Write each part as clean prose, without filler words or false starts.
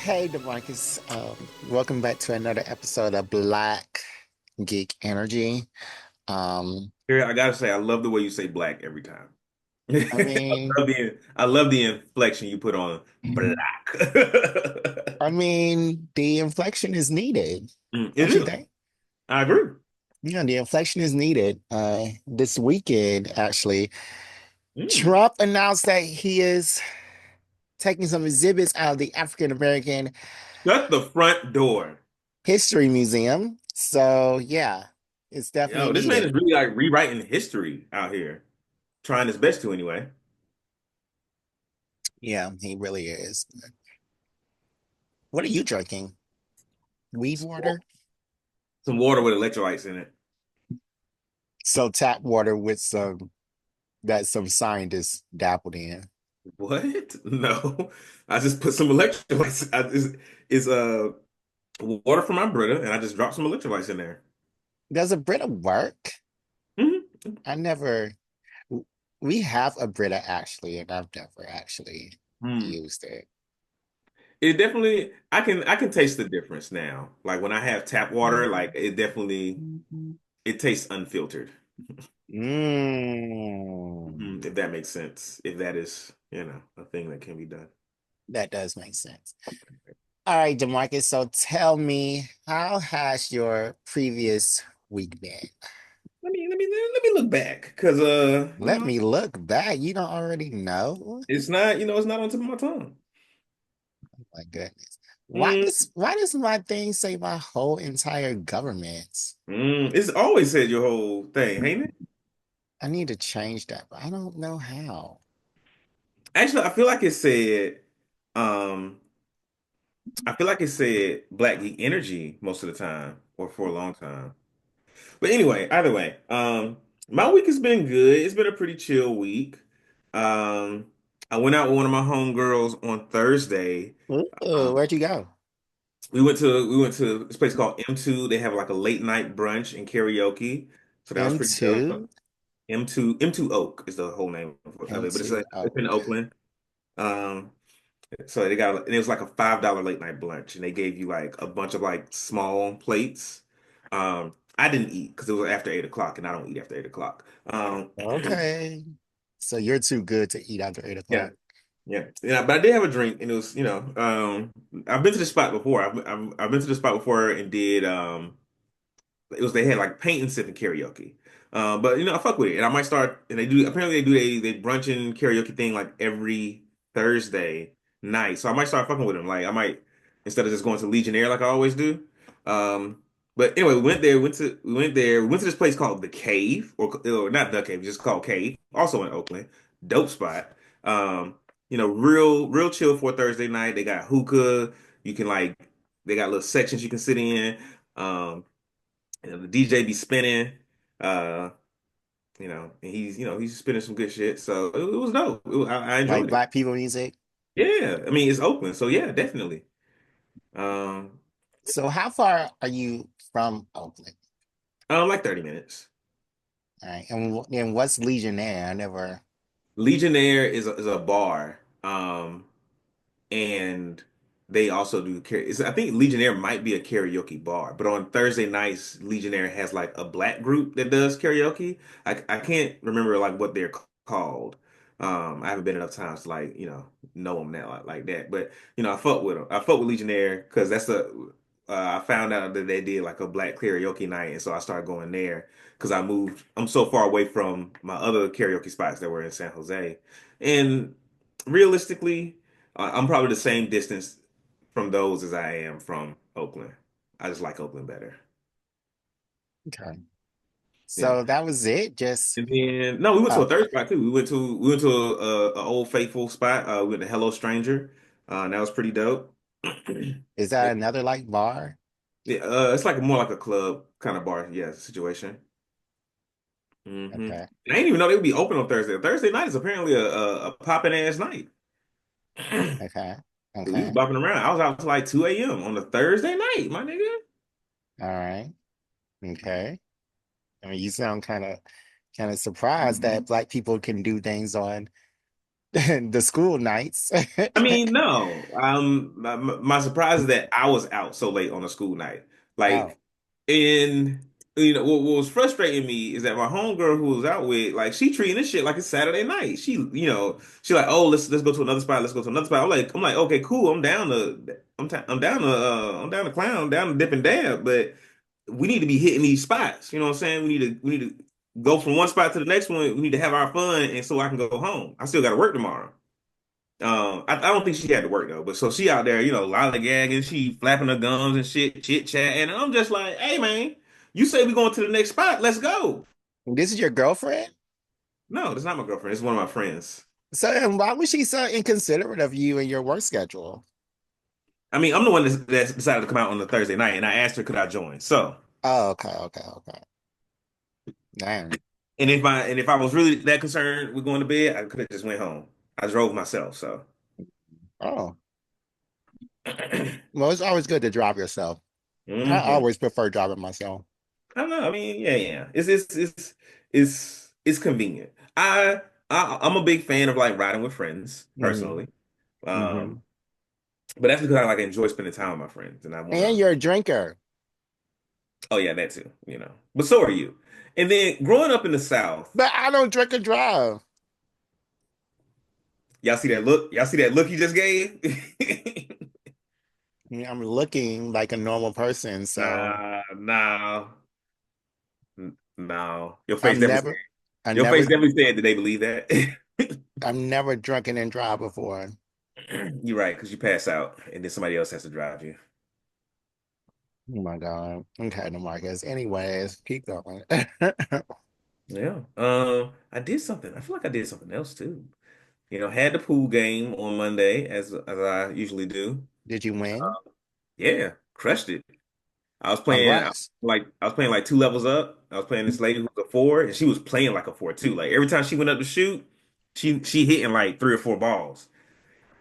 Hey, DeMarcus. Welcome back to another episode of Black Geek Energy. Um, Here, I gotta say, I love the way you say black every time. I mean, I love the inflection you put on black. the inflection is needed, It don't you is. think? I agree. Yeah, the inflection is needed. This weekend, actually, Mm. Trump announced that he is taking some exhibits out of the African American Shut the front door. History Museum. So, yeah, it's definitely Yo, this man needed. is really like rewriting history out here. Trying his best to anyway. Yeah, he really is. What are you drinking? Weed water? Some water with electrolytes in it. So tap water with some scientists dabbled in. What? No. I just put some electrolytes. It's water from my Brita, and I just dropped some electrolytes in there. Does a Brita work? Mhm. I never, we have a Brita actually, and I've never actually Hmm. used it. It definitely, I can taste the difference now. Like when I have tap water, like it definitely it tastes unfiltered. Mm, If that makes sense. If that is, a thing that can be done. that does make sense. All right, DeMarcus, so tell me, how has your previous week been? Let me look back because Let me look back. You don't already know? it's not on top of my tongue. Oh my goodness. Why Mm, does why does my thing say my whole entire government? it's always said your whole thing, ain't it? I need to change that, but I don't know how. Actually, um I feel like it said Black Geek Energy most of the time or for a long time. But anyway, either way, my week has been good. It's been a pretty chill week. Um, I went out with one of my homegirls on Thursday. Ooh, Um, where'd you go? we went to this place called M2. They have like a late night brunch and karaoke. So that was pretty dope. M2? M2 Oak is the whole name of it, but M2. it's Oh, in Oakland. Um, so they got and it was like a $5 late night brunch, and they gave you like a bunch of like small plates. I didn't eat because it was after 8 o'clock, and I don't eat after 8 o'clock. okay. So you're too good to eat after eight Yeah, o'clock. yeah. But I did have a drink, and it was I've been to the spot before. I've been to the spot before and did it was they had like paint and sip and karaoke. But I fuck with it, and I might start. And they do apparently they brunching karaoke thing like every Thursday night. So I might start fucking with them. Like I might instead of just going to Legionnaire like I always do. Um, but anyway, we went to this place called the Cave or not the Cave, just called Cave, also in Oakland. Dope spot. Um, real chill for a Thursday night. They got hookah. You can like they got little sections you can sit in. Um, the DJ be spinning, uh, and he's spinning some good shit. So it was dope. I Like enjoyed it. black people music. Yeah, I mean it's Oakland, so yeah, definitely. Um, So how far are you from Oakland? like 30 minutes. All right. And what's Legionnaire? I never. Legionnaire is a bar. And they also do I think Legionnaire might be a karaoke bar, but on Thursday nights, Legionnaire has like a black group that does karaoke. I can't remember like what they're called. I haven't been enough times to like know them now like that. But I fuck with them. I fuck with Legionnaire because that's the I found out that they did like a black karaoke night, and so I started going there because I moved. I'm so far away from my other karaoke spots that were in San Jose, and realistically. I'm probably the same distance from those as I am from Oakland. I just like Oakland better. Okay. Yeah. So that was it. Just And then no, we went to a oh, third spot too. We went to a Old Faithful spot. We went to Hello Stranger. And that was pretty dope. is that another like bar? Yeah, it's like more like a club kind of bar, yeah, situation. Okay. And I didn't even know they would be open on Thursday. Thursday night is apparently a popping ass night. Okay. We was Okay. bopping around. I was out till like 2 a.m. on a Thursday night, my nigga. All right. Okay. I mean, you sound kind of surprised that black people can do things on The school nights. I mean, no. My surprise is that I was out so late on a school night. Oh. Like, in what was frustrating me is that my homegirl who was out with, like, she treating this shit like it's Saturday night. She like, oh, let's go to another spot. Let's go to another spot. I'm like, okay, cool. I'm down to clown, I'm down to dip and dab, but we need to be hitting these spots. You know what I'm saying? We need to go from one spot to the next one. We need to have our fun, and so I can go home. I still got to work tomorrow. I don't think she had to work though, but so she out there, lollygagging, she flapping her gums and shit, chit chat, and I'm just like, hey man, you say we going to the next spot, let's go. This is your girlfriend? No, that's not my girlfriend. It's one of my friends. So and why was she so inconsiderate of you and your work schedule? I mean, I'm the one that's decided to come out on the Thursday night, and I asked her could I join. So, Oh, okay, okay, okay. Dang. and if I was really that concerned with going to bed, I could have just went home. I drove myself, so. Oh. Well, it's always good to drive yourself. I hmm always prefer driving myself. I don't know. I mean, yeah, yeah. It's convenient. I'm a big fan of like riding with friends Hmm. personally. Hmm. Um, but that's because I like enjoy spending time with my friends, and I And wanna. you're a drinker. Oh yeah, that too. But so are you. And then growing up in the South, But I don't drink and drive. y'all see that look? Y'all see that look he just gave? Yeah, I'm looking like a normal person, so Nah, no. Your face I'm definitely never, said. I Your never, face definitely said. Did they believe that? I've never drunken and drive before. You're right, because you pass out, and then somebody else has to drive you. Oh my God. Okay, no Marcus. Anyways, keep going. Yeah. I did something. I feel like I did something else too. Had the pool game on Monday as I usually do. Did you win? Yeah, crushed it. I was playing Congrats. I was playing like two levels up. I was playing this lady who was a four, and she was playing like a four too. Like every time she went up to shoot, she hitting like three or four balls.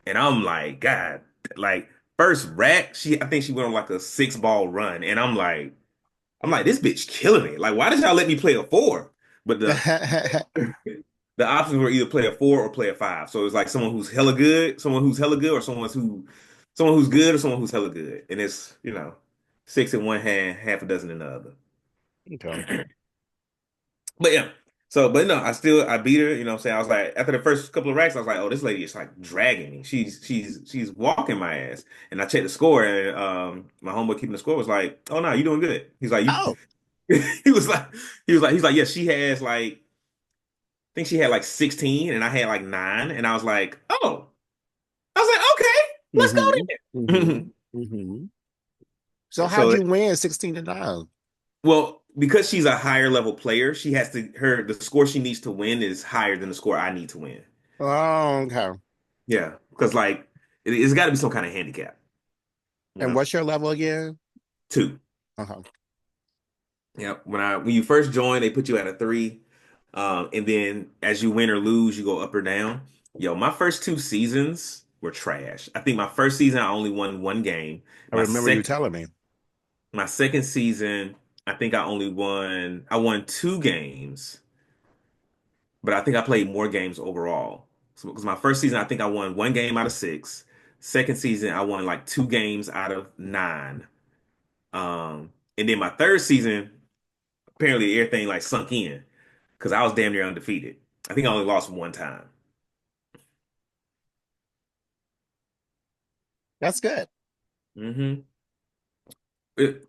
And I'm like, God, like first rack, I think she went on like a six ball run. And I'm like, this bitch killing it. Like, why did y'all let me play a four? But the options were either play a four or play a five. So it's like someone who's hella good, or someone who's good, or someone who's hella good. And it's, six in one hand, half a dozen in the other. Okay. But yeah. So, but no, I beat her, what I'm saying? I was like, after the first couple of racks, I was like, oh, this lady is like dragging me. She's walking my ass. And I checked the score, and my homeboy keeping the score was like, oh no, you doing good. He's like, you Oh. he was like, he's like, yeah, she has like, think she had like 16 and I had like 9. And I was like, oh, I was like, okay, let's go Mm-hmm. then. Mm-hmm. Mm-hmm. So how'd So, you win 16-9? well, because she's a higher level player, the score she needs to win is higher than the score I need to win. Oh, okay. Yeah. Because like, it's got to be some kind of handicap, you And know? what's your level again? Two. Uh-huh. Yeah. When you first join, they put you at a three. And then as you win or lose, you go up or down. Yo, my first two seasons were trash. I think my first season I only won one game. I My remember you second telling me. my second season, I think I won two games, but I think I played more games overall. So because my first season, I think I won one game out of six. Second season, I won like two games out of nine. And then my third season, apparently everything like sunk in because I was damn near undefeated. I think I only lost one time. That's good. hmm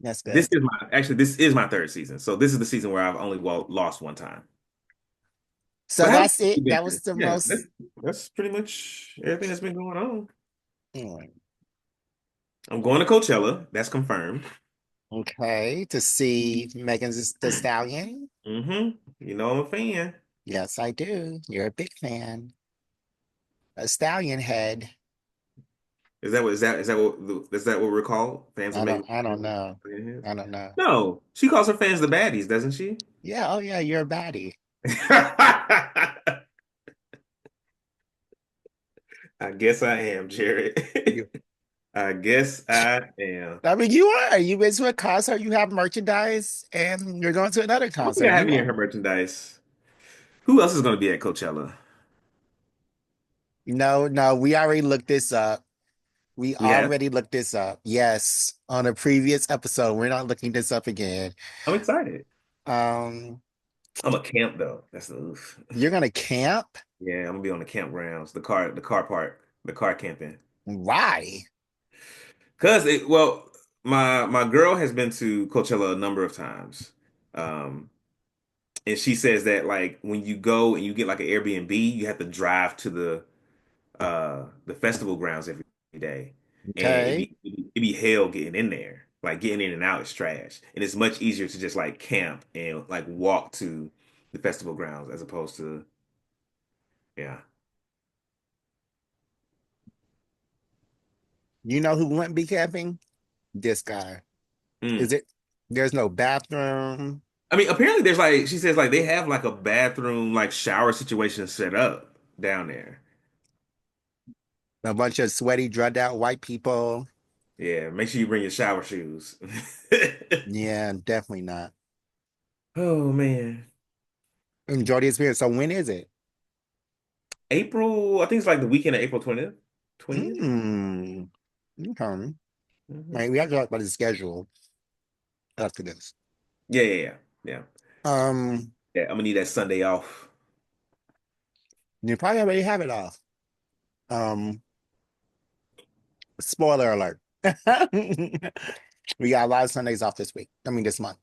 That's this good. is my third season. So this is the season where I've only lost one time. So But how that's it. you That was been? the Yeah, most. that's pretty much everything that's been going on. Mm, I'm going to Coachella. That's confirmed. okay. To see Megan's the Stallion. I'm a fan. Yes, I do. You're a big fan. A stallion head. Is that what we're called? Fans of Megan I don't Thee know. Stallion? I don't know. No, she calls her fans the baddies, doesn't she? Yeah, oh yeah, you're a baddie. I guess I am, Jared. You I guess I am. I mean you are. You went to a concert, you have merchandise, and you're going to another I don't think concert. I have You any of are. her merchandise. Who else is going to be at Coachella? No, no, we already looked this up. We We have. already looked this up. Yes, on a previous episode. We're not looking this up again. I'm excited. Um, I'm a camp though. That's the oof. you're gonna camp? Yeah, I'm gonna be on the campgrounds, the car park, the car camping. Why? Cause well, my girl has been to Coachella a number of times. Um, and she says that like when you go and you get like an Airbnb, you have to drive to the festival grounds every day. And Okay. it'd be hell getting in there. Like getting in and out is trash. And it's much easier to just like camp and like walk to the festival grounds as opposed to yeah. You know who wouldn't be camping? This guy. Is Mm. it? There's no bathroom, I mean, apparently there's like she says like they have like a bathroom like shower situation set up down there. a bunch of sweaty, drugged out white people. Yeah, make sure you bring your shower shoes. Yeah, definitely not. Oh man. Enjoy the experience. So when is it? April, I think it's like the weekend of April 20th. 20th? Hmm. Okay. Hmm. Right, we have to talk about the schedule after this. Yeah, yeah, yeah. Yeah. Um, Yeah, I'm gonna need that Sunday off. you probably already have it off. Um, spoiler alert. We got a lot of Sundays off this week. I mean this month.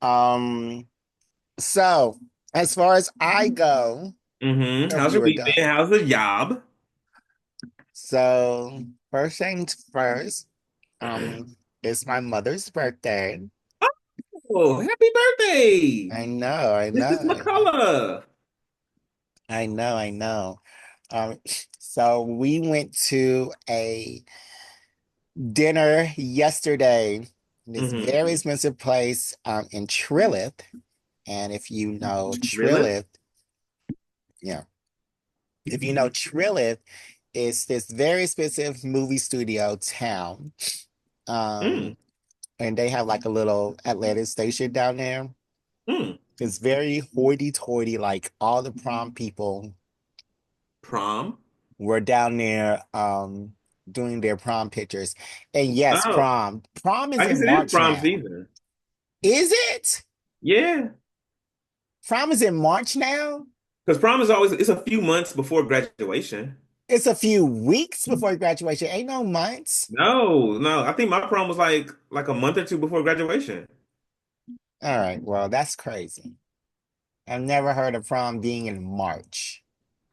Um, so as far as I go, if How's you your were week done. been? How's the job? So first things first, it's my mother's birthday. Oh, happy birthday! I know, I This is what know, color? I know. Um, so we went to a dinner yesterday in this very Mm-hmm. expensive place in Trillith. And if you know Really? Trillith, yeah, if you know Trillith, it's this very expensive movie studio town. Mm, Um, and they have like a little Atlantic station down there. mm. It's very hoity-toity, like all the prom people Prom? were down there doing their prom pictures. And yes, Oh, prom. Prom is I in guess it is March prom now. season. Is it? Yeah, Prom is in March now? because prom is always it's a few months before graduation. It's a few weeks before graduation. Ain't no months. No, no, I think my prom was like a month or two before graduation. All right, well, that's crazy. I've never heard of prom being in March.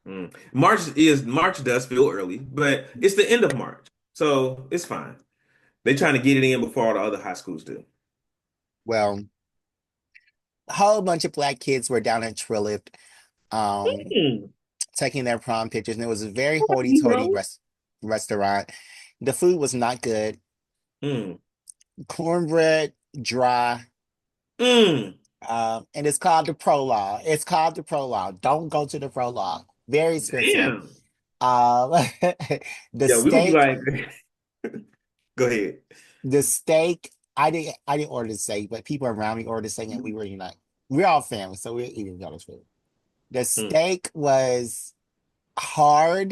Mm. March does feel early, but it's the end of March, so it's fine. They're trying to get it in before all the other high schools do. Well, a whole bunch of black kids were down in Trillip, um, Mm. taking their prom pictures, and it was a very What hoity-toity Negro? restaurant. The food was not good. Mm. Cornbread, dry, Mm. and it's called the prologue. It's called the prologue. Don't go to the prologue. Very expensive. Damn. Um, the Yeah, we gonna be steak, like, go ahead. the steak. I didn't order the steak, but people around me ordered the steak, and we were like, we're all family, so we're eating each other's food. The Mm. steak was hard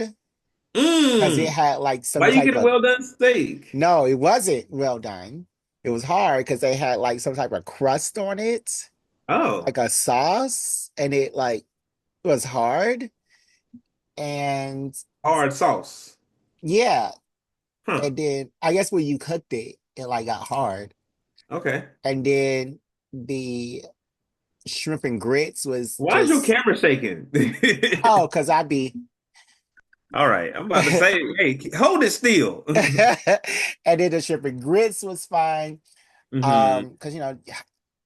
because it Mm. had like some Why you type get a of well done steak? no, it wasn't well done. It was hard because they had like some type of crust on it, Oh, like a sauce, and it like was hard. And hard sauce. yeah, Huh. and then I guess when you cooked it, it like got hard. Okay. And then the shrimp and grits was Why is your just camera shaking? oh, because I'd be All right, I'm about to say, hey, hold it still. and then the shrimp and grits was fine. Hmm. Because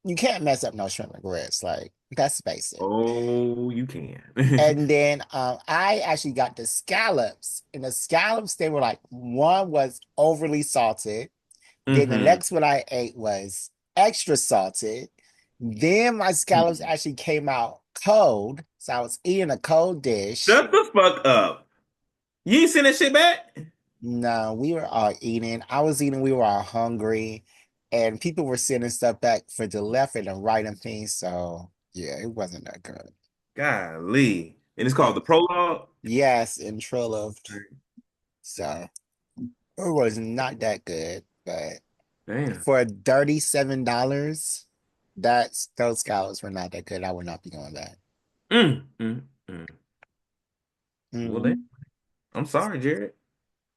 you can't mess up no shrimp and grits. Like that's basic. Oh, you can. And then I actually got the scallops. And the scallops, they were like one was overly salted. Then the Hmm. next one I ate was extra salted. Then my scallops actually came out cold. So I was eating a cold dish. Shut the fuck up. You ain't send that shit back? No, we were all eating. I was eating, we were all hungry. And people were sending stuff back for the left and the right of me. So yeah, it wasn't that good. Golly. and it's called the prologue. Yes, in Trilla. So it was not that good, but Damn. for $37, that's those scouts were not that good. I would not be going back. Mm. Well, Mhm. then, I'm sorry, Jared.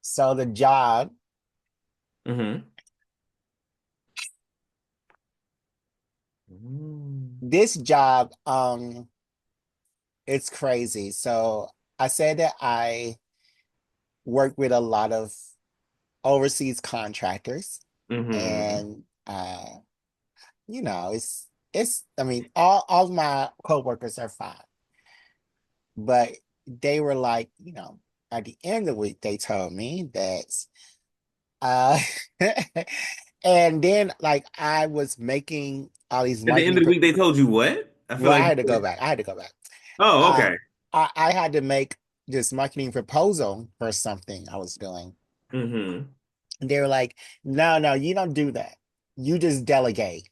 So the job, Mm-hmm. Mm. this job, it's crazy. So I said that I work with a lot of overseas contractors, Mm-hmm. and it's I mean, all of my coworkers are fine, but they were like, at the end of the week, they told me that uh and then like I was making all these At the end marketing of the week, they told you what? I feel well, I like. had to go back. I had to go back. Oh, Uh okay. I had to make this marketing proposal for something I was doing. Mm-hmm. And they were like, no, no, you don't do that. You just delegate.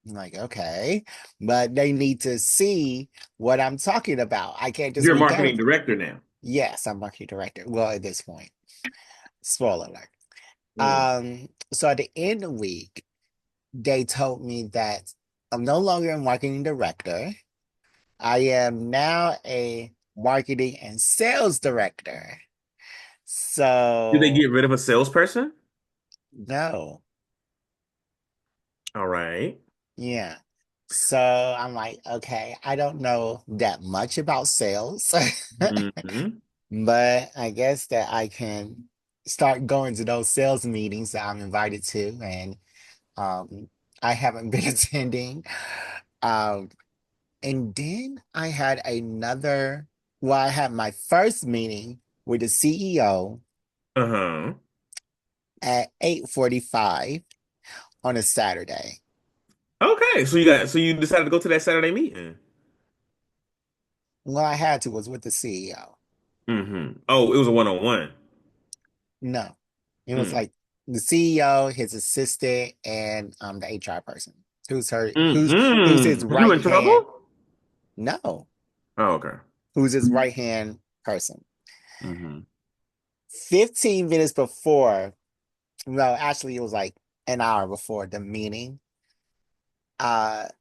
I'm like, okay, but they need to see what I'm talking about. I can't just You're a be marketing delegating. director now. Yes, I'm marketing director. Well, at this point, spoiler alert. Mm. So at the end of the week, they told me that I'm no longer a marketing director. I am now a marketing and sales director. Did they So get rid of a salesperson? no, All right. yeah. So I'm like, okay, I don't know that much about sales, Mm-hmm. but I guess that I can start going to those sales meetings that I'm invited to, and um, I haven't been attending. Um, and then I had I had my first meeting with the CEO Uh-huh. at 8:45 on a Saturday. Okay. So you decided to go to that Saturday meeting. Well, I had to was with the CEO. Mm-hmm. Oh, it was a one-on-one. No, it was Mm. like the CEO, his assistant, and the HR person who's his Mm-hmm. Was you right in hand. trouble? No, Oh, okay. who's his right hand person. Mm-hmm. 15 minutes before, no, actually it was like an hour before the meeting.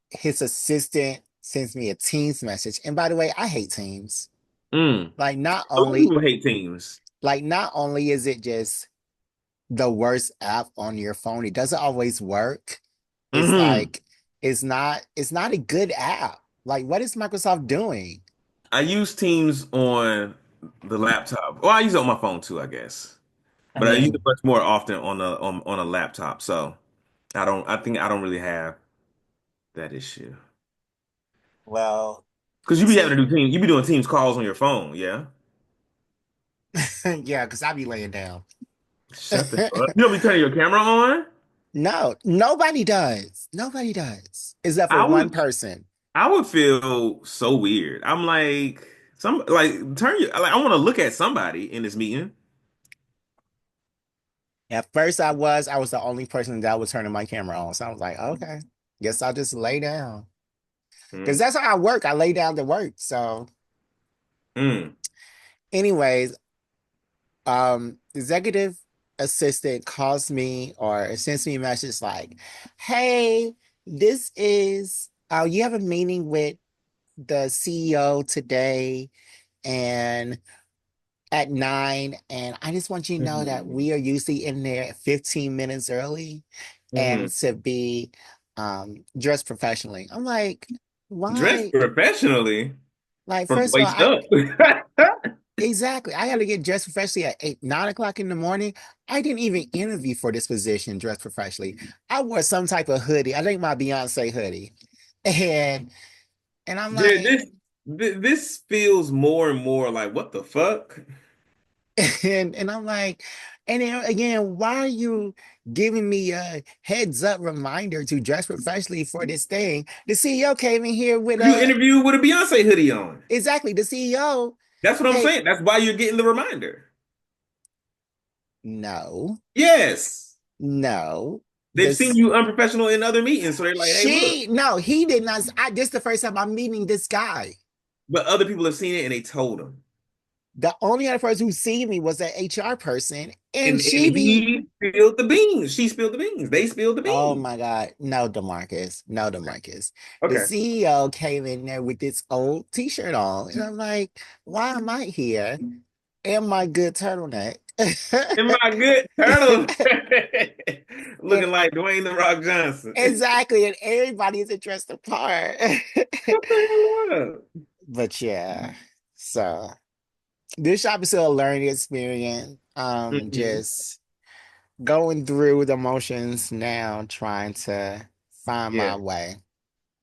His assistant sends me a Teams message. And by the way, I hate Teams. Mm. Like not Some only people hate teams. not only is it just the worst app on your phone, it doesn't always work. It's Mm-hmm. like it's not a good app. Like what is Microsoft doing? I use Teams on the laptop. Well, I use it on my phone too, I guess. I But I use it mean, much more often on a laptop. So I think I don't really have that issue. well, Because you be having see, to do teams, you be doing Teams calls on your phone, yeah? yeah, because I be laying down. Shut the fuck. You don't be turning your camera on? No, nobody does. Nobody does. Except for I one would person. I would feel so weird. I'm like some like turn your like I want to look at somebody in this meeting. At first I was the only person that was turning my camera on. So I was like, okay, guess I'll just lay down. Because Mm. that's how I work. I lay down to work. So, Mm. anyways, executive assistant calls me or sends me a message like, hey, this is you have a meeting with the CEO today and at 9, and I just want you to know that Mm-hmm. we are usually in there 15 minutes early Mm-hmm. and to be dressed professionally. I'm like, Dressed why? professionally Like, from the first of all, waist I up. exactly I got to get dressed professionally at 8, 9 o'clock in the morning. I didn't even interview for this position dressed professionally. I wore some type of hoodie. I think my Beyonce hoodie. And I'm Jared, like, this feels more and more like what the fuck? and I'm like, and then again, why are you giving me a heads up reminder to dress professionally for this thing? The CEO came in here with You a interviewed with a Beyonce hoodie on. exactly the CEO. That's what I'm Hey, saying. That's why you're getting the reminder. no, Yes. no, They've seen this you unprofessional in other meetings, so they're like, hey, look. no, he did not. This is the first time I'm meeting this guy. but other people have seen it and they told him. The only other person who seen me was that HR person, and And she be, he spilled the beans. She spilled the beans. They spilled the oh beans. my God, no, DeMarcus, no, DeMarcus. The Okay. CEO came in there with this old T-shirt on, and I'm like, why am I here? And my good turtleneck. And my good turtle And looking like Dwayne the Rock Johnson. exactly, and everybody is dressed apart. What the hell up? But yeah, so this shop is still a learning experience. Hmm. Just going through the motions now, trying to find my Yeah. way.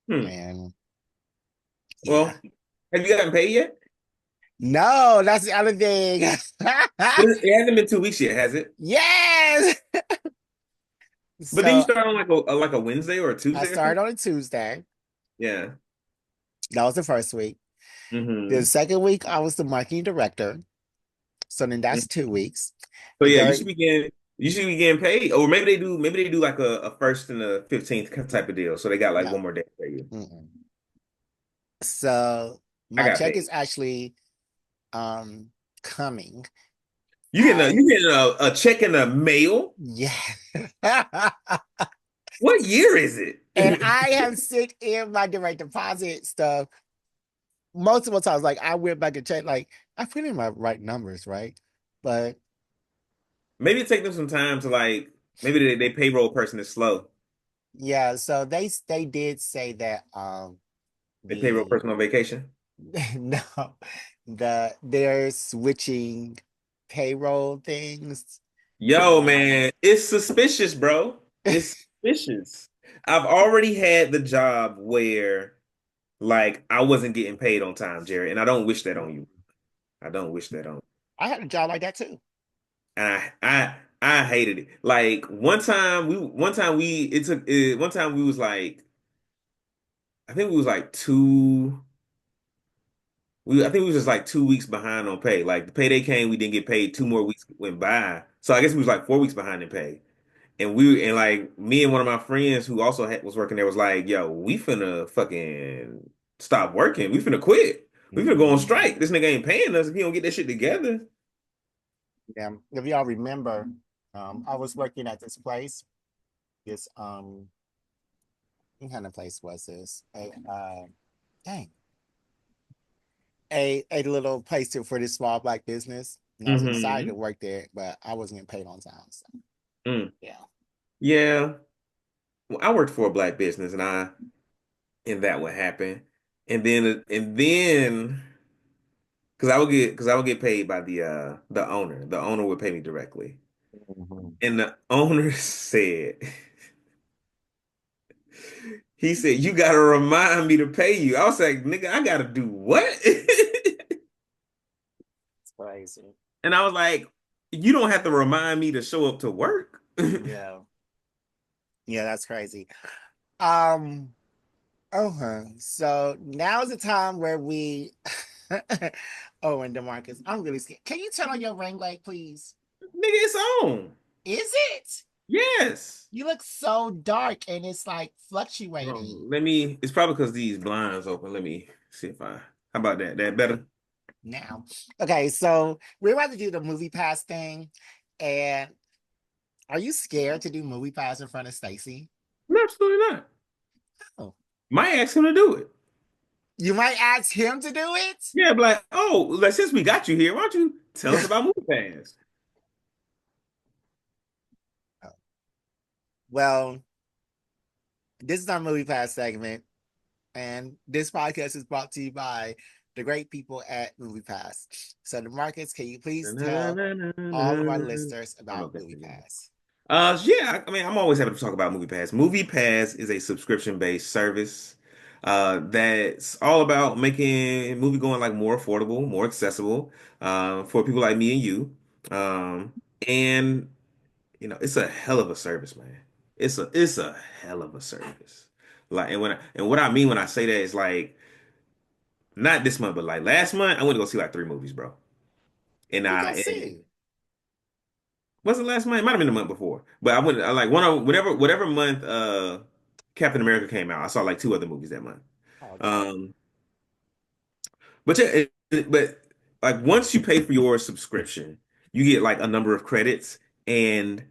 Hmm. And yeah. Well, have you gotten paid yet? No, that's the other thing. It hasn't been 2 weeks yet, has it? Yes. But then you So start on like a Wednesday or a I Tuesday or started something? on a Tuesday. Yeah. That was the first week. The Hmm. second week, I was the marketing director. So then that's 2 weeks. So The yeah, third, you should be getting paid. Or maybe they do like a first and a 15th type of deal. So they got like no. one more day to pay you. Mm-mm. So I my got check is paid. actually um coming. You I getting a check in the mail? Yeah. What year is it? And I have sent in my direct deposit stuff multiple times. Like I went back and checked, like I put in my right numbers, right? But Maybe it take them some time to like maybe they payroll person is slow. yeah, so they did say that They payroll the person on vacation. no, they're switching payroll things Yo, now. man, it's suspicious, bro. It's suspicious. I've already had the job where like I wasn't getting paid on time, Jerry, and I don't wish that on you. I don't wish that on you. I had a job like that too. And I hated it. Like one time we was like I think we was like I think we was just like 2 weeks behind on pay. Like the payday came, we didn't get paid. 2 more weeks went by, so I guess we was like 4 weeks behind in pay. And like me and one of my friends who also was working there was like, "Yo, we finna fucking stop working. We finna quit. We finna go on Mhm. strike. This nigga ain't paying us if he don't get that shit together." Yeah, if y'all remember, I was working at this place. This what kind of place was this? Dang, a little place for this small black business, and I was excited to Hmm. work there, but I wasn't getting paid on time. So Mm. yeah. Yeah. Well, I worked for a black business, and that would happen, and then because I would get paid by the owner. The owner would pay me directly, Mhm. and the owner said. He said, "You gotta remind me to pay you." I was like, "Nigga, I gotta do what?" It's crazy. And I was like, "You don't have to remind me to show up to work." Yeah, yeah, that's crazy. Um, okay, so now's the time where we. Oh, and Demarcus, I'm really scared. Can you turn on your ring light, please? Nigga, it's on. Is it? Yes. You look so dark and it's like Hold fluctuating on, let me. It's probably because these blinds open. Let me see if I. How about that? That better? now. Okay, so we're about to do the movie pass thing. And are you scared to do movie pass in front of Stacy? No, absolutely not. Oh. Might ask him to do it. You might ask him to do it? Yeah, but like, oh, like since we got you here, why don't you tell us about Movie Pass? Well, this is our movie pass segment. And this podcast is brought to you by the great people at Movie Pass. So, DeMarcus, can you please tell all of our listeners I don't know about if that's Movie the name. Pass? Yeah, I mean, I'm always happy to talk about Movie Pass. Movie Pass is a subscription-based service that's all about making movie going like more affordable, more accessible for people like me and you. And it's a hell of a service, man. It's a hell of a service. Like, and what I mean when I say that is like not this month, but like last month, I went to go see like three movies, bro. And We go and see. was it last month? It might have been the month before. But I like one of whatever month Captain America came out. I saw like two other movies that month. Oh, okay. Um But yeah, but like once you pay for your subscription, you get like a number of credits, and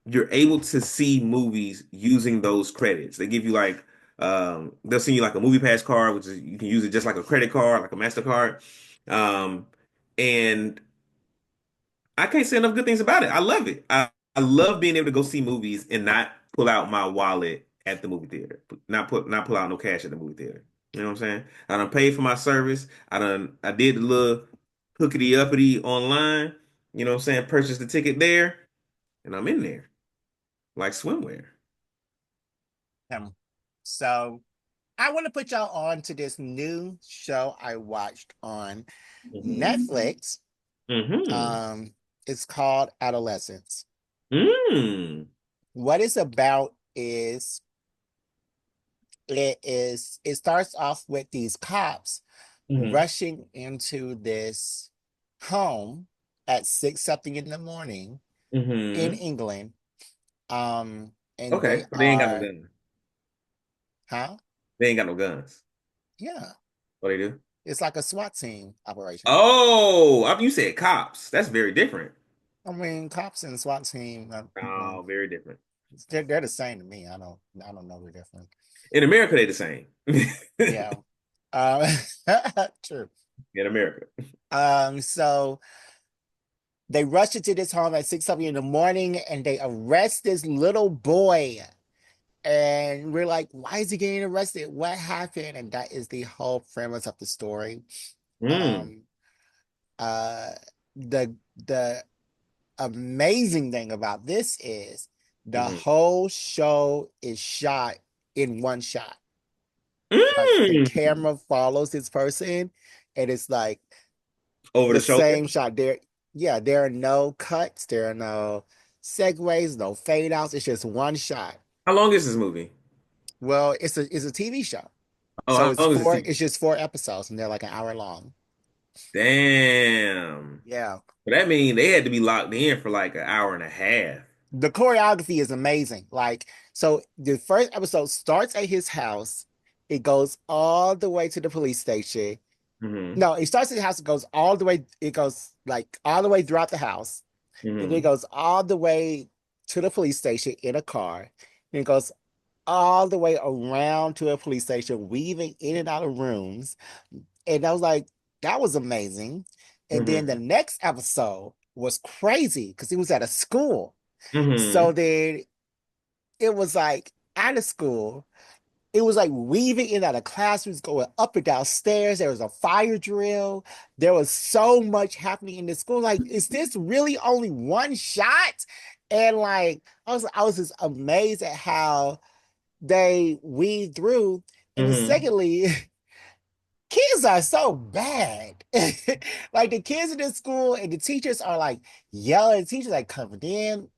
you're able to see movies using those credits. They give you like they'll send you like a movie pass card, which is you can use it just like a credit card, like a MasterCard. Um, and I can't say enough good things about it. I love it. I love being able to go see movies and not pull out my wallet at the movie theater. Not pull out no cash at the movie theater. You know what I'm saying? I done paid for my service. I did the little hookity uppity online. You know what I'm saying? Purchased the ticket there, and I'm in there like swimwear. Um, so I want to put y'all on to this new show I watched on Hmm. Netflix. Hmm. Um, it's called Adolescence. Mm. What it's about is it starts off with these cops Hmm. rushing into this home at 6 something in the morning in Hmm. England. And Okay, they so they ain't got no are, guns. huh? They ain't got no guns. Yeah, What they do? it's like a SWAT team operation. Oh, you said cops. That's very different. I mean, cops and SWAT team, Oh, very different. they're the same to me. I don't know the difference. In America, they the same. Yeah, uh, true. In America. So they rush into this home at 6 something in the morning, and they arrest this little boy. And we're like, why is he getting arrested? What happened? And that is the whole premise of the story. Mm. Um, uh, the amazing thing about this is the Hmm. whole show is shot in one shot. Like the Mm. camera follows this person, and it's like Over the the shoulder. same shot. Yeah, there are no cuts, there are no segues, no fade outs. It's just one shot. How long is this movie? Well, it's a TV show. Oh, So how long is it? it's just 4 episodes and they're like an hour long. Damn. Yeah. But that mean they had to be locked in for like an hour and a half. The choreography is amazing. Like, so the first episode starts at his house. It goes all the way to the police station. Hmm. No, it starts at the house, it goes all the way, it goes like all the way throughout the house. And then it Hmm. goes all the way to the police station in a car. And it goes all the way around to a police station, weaving in and out of rooms. And I was like, that was amazing. And then the Hmm. next episode was crazy because he was at a school. So Hmm. then it was like out of school, it was like weaving in and out of classrooms, going up and down stairs. There was a fire drill. There was so much happening in the school. Like, is this really only one shot? And like, I was just amazed at how they weave through. And then Hmm. secondly, kids are so bad. Like the kids in this school and the teachers are like yelling. Teachers like coming in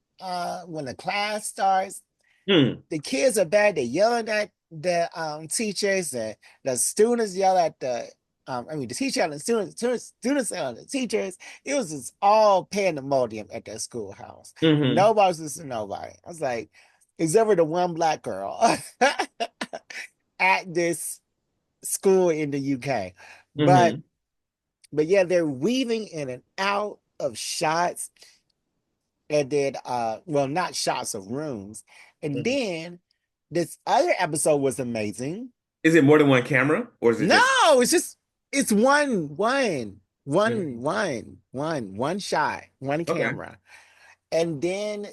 when the class starts. Hmm. The kids are bad. They're yelling at the teachers, and the students yell at the the teacher and the students yell at the teachers. It was just all pandemonium at that schoolhouse. Hmm. Nobody was listening to nobody. I was like, is ever the one black girl at this school in the UK. But Hmm. but yeah, they're weaving in and out of shots, and then well, not shots of rooms. And Hmm. then this other episode was amazing. Is it more than one camera, or is it No, just? it's Mhm. one shot, one Okay. camera. And then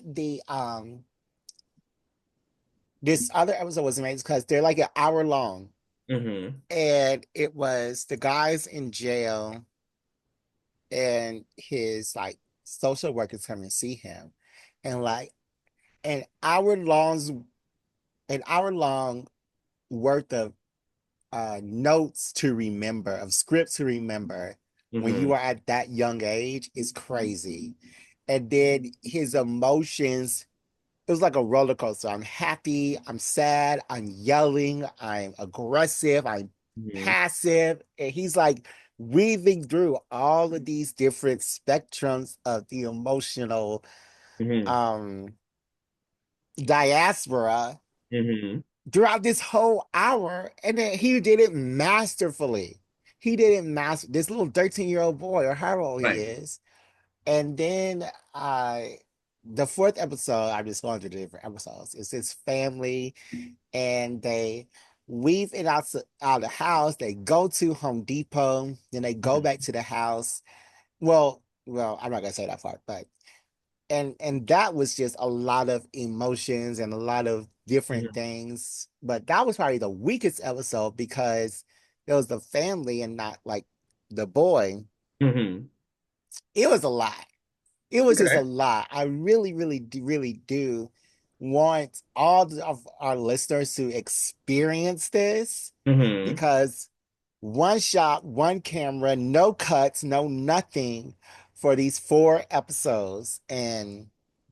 this other episode was amazing because they're like an hour long. Hmm. And it was the guys in jail and his like social workers come and see him, and like an hour long an hour long worth of notes to remember, of scripts to remember when you Hmm. are at that young age is crazy. And then his emotions, it was like a roller coaster. I'm happy, I'm sad, I'm yelling, I'm aggressive, I'm Hmm. passive. And he's like weaving through all of these different spectrums of the emotional Hmm. um diaspora Hmm. throughout this whole hour. And then he did it masterfully. he didn't master this little 13-year-old boy or however old he Right. is. And then the fourth episode, I'm just going through the different episodes. It's his family, and they weave it out of the house. They go to Home Depot, then they go back Mhm. to the house. Well, I'm not gonna say that part, but and that was just a lot of emotions and a lot of different Mhm. things. But that was probably the weakest episode because it was the family and not like the boy. Mhm. It was a lot. It was just a Okay. lot. I really, really do want of our listeners to experience this Mhm. because one shot, one camera, no cuts, no nothing for these four episodes, and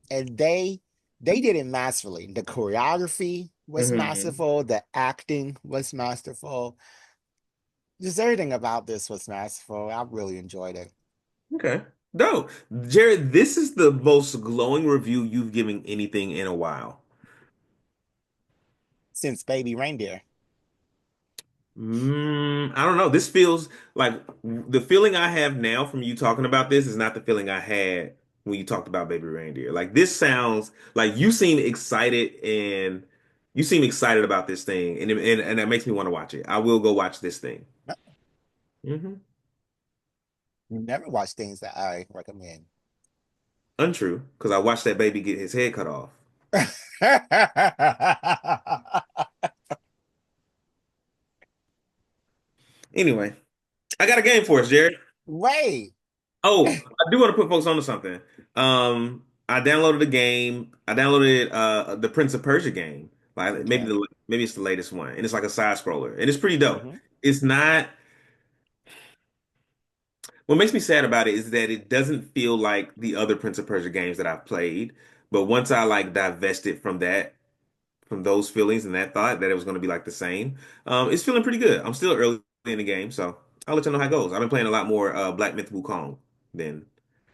they did it masterfully. The choreography was Mhm. masterful, the acting was masterful, just everything about this was masterful. I really enjoyed it. Okay. No, Jared, this is the most glowing review you've given anything in a while. Since Baby Reindeer. I don't know. This feels like the feeling I have now from you talking about this is not the feeling I had when you talked about Baby Reindeer. Like this sounds like you seem excited about this thing, and that makes me want to watch it. I will go watch this thing. Hmm. You never watch things that I recommend. Untrue, because I watched that baby get his head cut off. Anyway, I got a game for us, Jared. Wait. Oh, I do want to put folks onto something. I downloaded the game. I downloaded the Prince of Persia game. Like Okay. maybe it's the latest one, and it's like a side scroller, and it's pretty dope. Hmm. It's not. What makes me sad about it is that it doesn't feel like the other Prince of Persia games that I've played. But once I like divested from those feelings and that thought that it was going to be like the same, it's feeling pretty good. I'm still early in the game, so I'll let you know how it goes. I've been playing a lot more Black Myth Wukong than.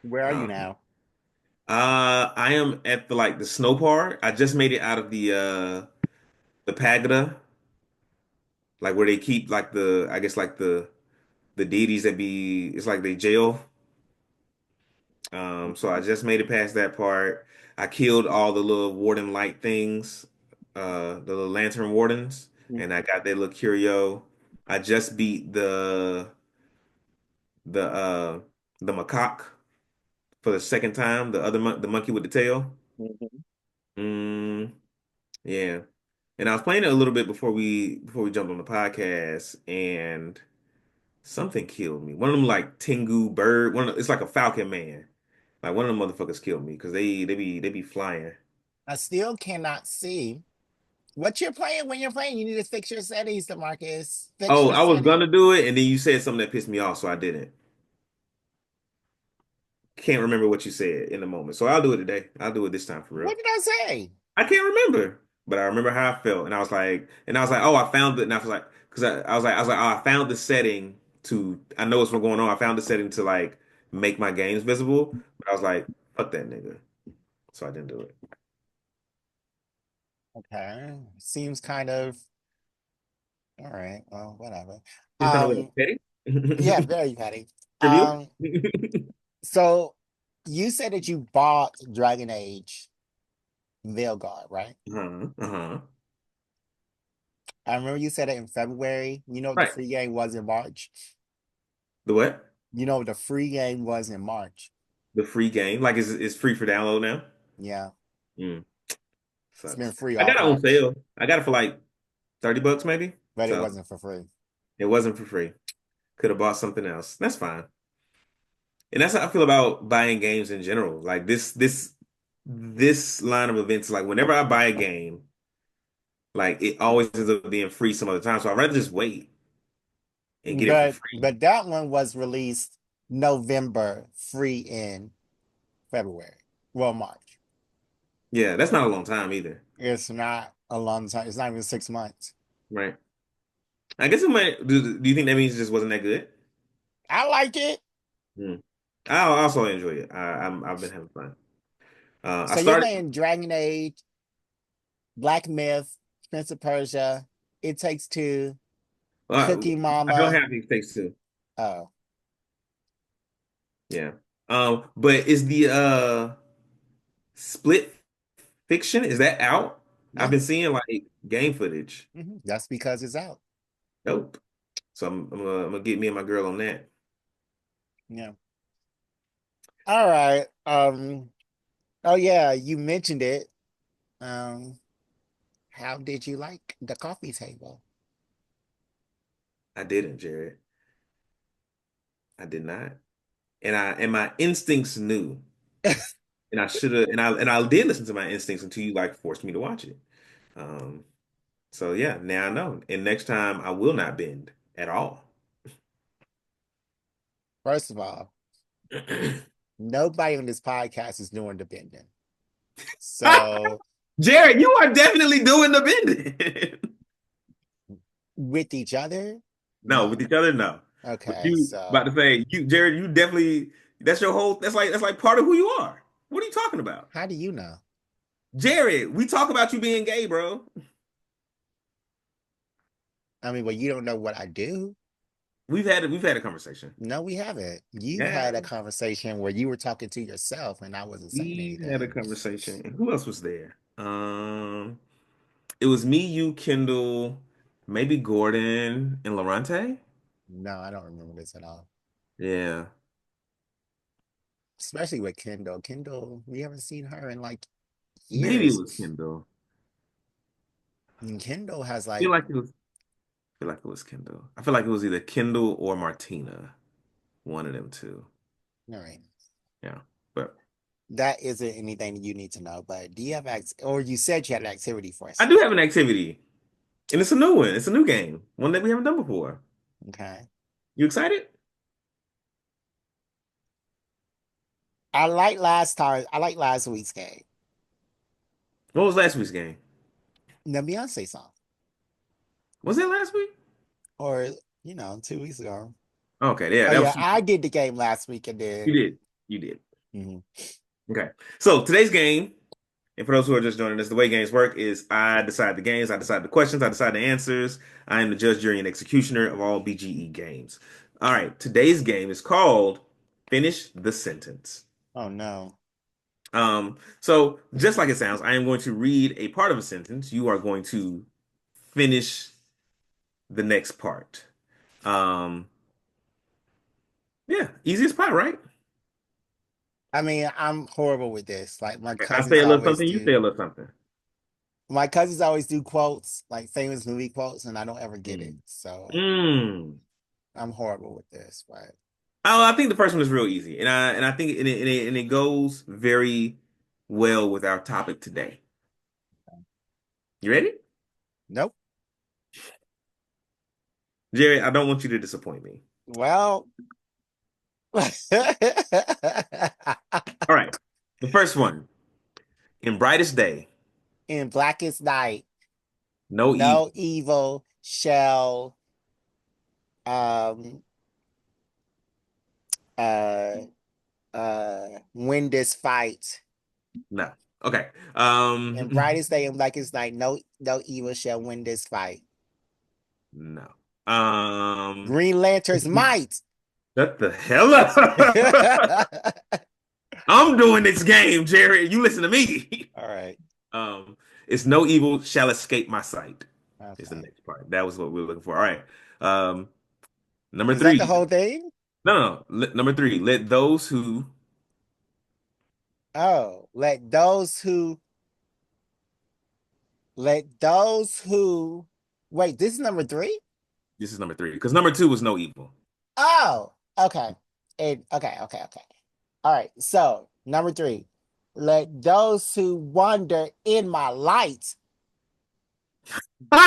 Where are you Um, now? I am at the like the snow part. I just made it out of the pagoda, like where they keep like the I guess like the deities that be it's like they jail. So I just made it past that part. I killed all the little warden light things, the little lantern wardens, and I got their little curio. I just beat the the macaque for the second time, the monkey with the tail. Mhm. Mm, yeah. And I was playing it a little bit before we jumped on the podcast, and something killed me. One of them like Tengu bird. It's like a falcon man. Like one of them motherfuckers killed me because they be flying. I still cannot see what you're playing when you're playing. You need to fix your settings, DeMarcus. Fix Oh, your I was settings. gonna do it, and then you said something that pissed me off, so I didn't. Can't remember what you said in the moment, so I'll do it today. I'll do it this time for real. What did I say? I can't remember, but I remember how I felt, and I was like, oh, I found it, and I was like, because I was like, oh, I found the setting to, I know what's going on. I found the setting to like make my games visible, but I was like, fuck that nigga, so I didn't do it. Okay. Seems kind of all right. Well, whatever. It's kind of what, Um, petty, yeah, very petty. trivial. Um, so you said that you bought Dragon Age Veilguard, right? Uh-huh, uh-huh. I remember you said it in February. You know what the Right. free game was in March? The what? You know what the free game was in March. The free game, like is free for download now. Yeah. Mm, It's been sucks. free I all got it on March, sale. I got it for like $30 maybe. but it So wasn't for free. it wasn't for free. Could have bought something else. That's fine. And that's how I feel about buying games in general. Like this line of events, like whenever I buy a game, like it always ends up being free some other time. So I'd rather just wait and get it for free. But that one was released November, free in February. Well, March. Yeah, that's not a long time either. It's not a long time. It's not even 6 months. Right. I guess it might do you think that means it just wasn't that good? I like it. Hmm. I also enjoy it. I've been having fun. I So you're started playing Dragon Age, Black Myth, Prince of Persia, It Takes Two, uh, Cookie I don't Mama. have these takes two. Oh, Yeah. But is the Split Fiction, is that out? I've yeah. been seeing like game footage. That's because it's out. Nope. So I'm gonna get me and my girl on that. Yeah. All right. Oh yeah, you mentioned it. Um, how did you like the coffee table? I didn't, Jared. I did not. And my instincts knew. And I should have and I did listen to my instincts until you like forced me to watch it. Um so yeah, now I know. And next time I will not bend at all. First of all, nobody on this podcast is doing the bending. So Jared, you are definitely doing the bending. with each other, No, with no. each other, no. But Okay, you about so to say you, Jared, you definitely that's your whole that's like part of who you are. What are you talking about? how do you know? Jared, we talk about you being gay, bro. I mean, well, you don't know what I do. We've had a conversation. No, we haven't. You Yeah, had a conversation where you were talking to yourself and I wasn't saying we had a anything. conversation. And who else was there? It was me, you, Kendall, maybe Gordon and Lorante. No, I don't remember this at all. Yeah, Especially with Kendall. Kendall, we haven't seen her in like maybe it years. was Kendall. And Kendall has I feel like, like it was. I feel like it was Kendall. I feel like it was either Kendall or Martina. One of them two. all right, Yeah, but that isn't anything that you need to know. But do you have or you said you had an activity for us I do today? have an activity, and it's a new one. It's a new game, one that we haven't done before. Okay. You excited? I like last week's game. What was last week's game? The Beyonce song. Was that last week? Or, 2 weeks ago. Okay, yeah, Oh that yeah, was. I did the game last week and You then did. You did. mhm. Okay. So today's game. And for those who are just joining us, the way games work is I decide the games, I decide the questions, I decide the answers. I am the judge, jury, and executioner of all BGE games. All right, today's game is called Finish the Sentence. Oh no. So just like it sounds, I am going to read a part of a sentence. You are going to finish the next part. Um, yeah, easy as pie, right? I mean, I'm horrible with this. Like I say a little something, you say a little something. my cousins always do quotes, like famous movie quotes, and I don't ever get it. Mm. So Mm. I'm horrible with this, but Oh, I think the first one is real easy, and I think and it goes very well with our topic today. You ready, nope. Jerry? I don't want you to disappoint me. Well, All right, the first one in brightest day, in blackest night, no evil. no evil shall um uh win this fight. No. Okay. In brightest day and blackest night, no evil shall win this fight. No. Um, Green Lantern's might. shut the hell up. I'm doing this game, Jerry. You listen to me. All right. Um, it's no evil shall escape my sight. Is the Okay. next part. That was what we were looking for. All right. Um, number Is that the three. whole thing? No, no, no. Number three. Oh, let those who wait, this is number three? This is number three because number two was no evil. Oh, okay. Okay. All right. So number three. Let those who wander in my light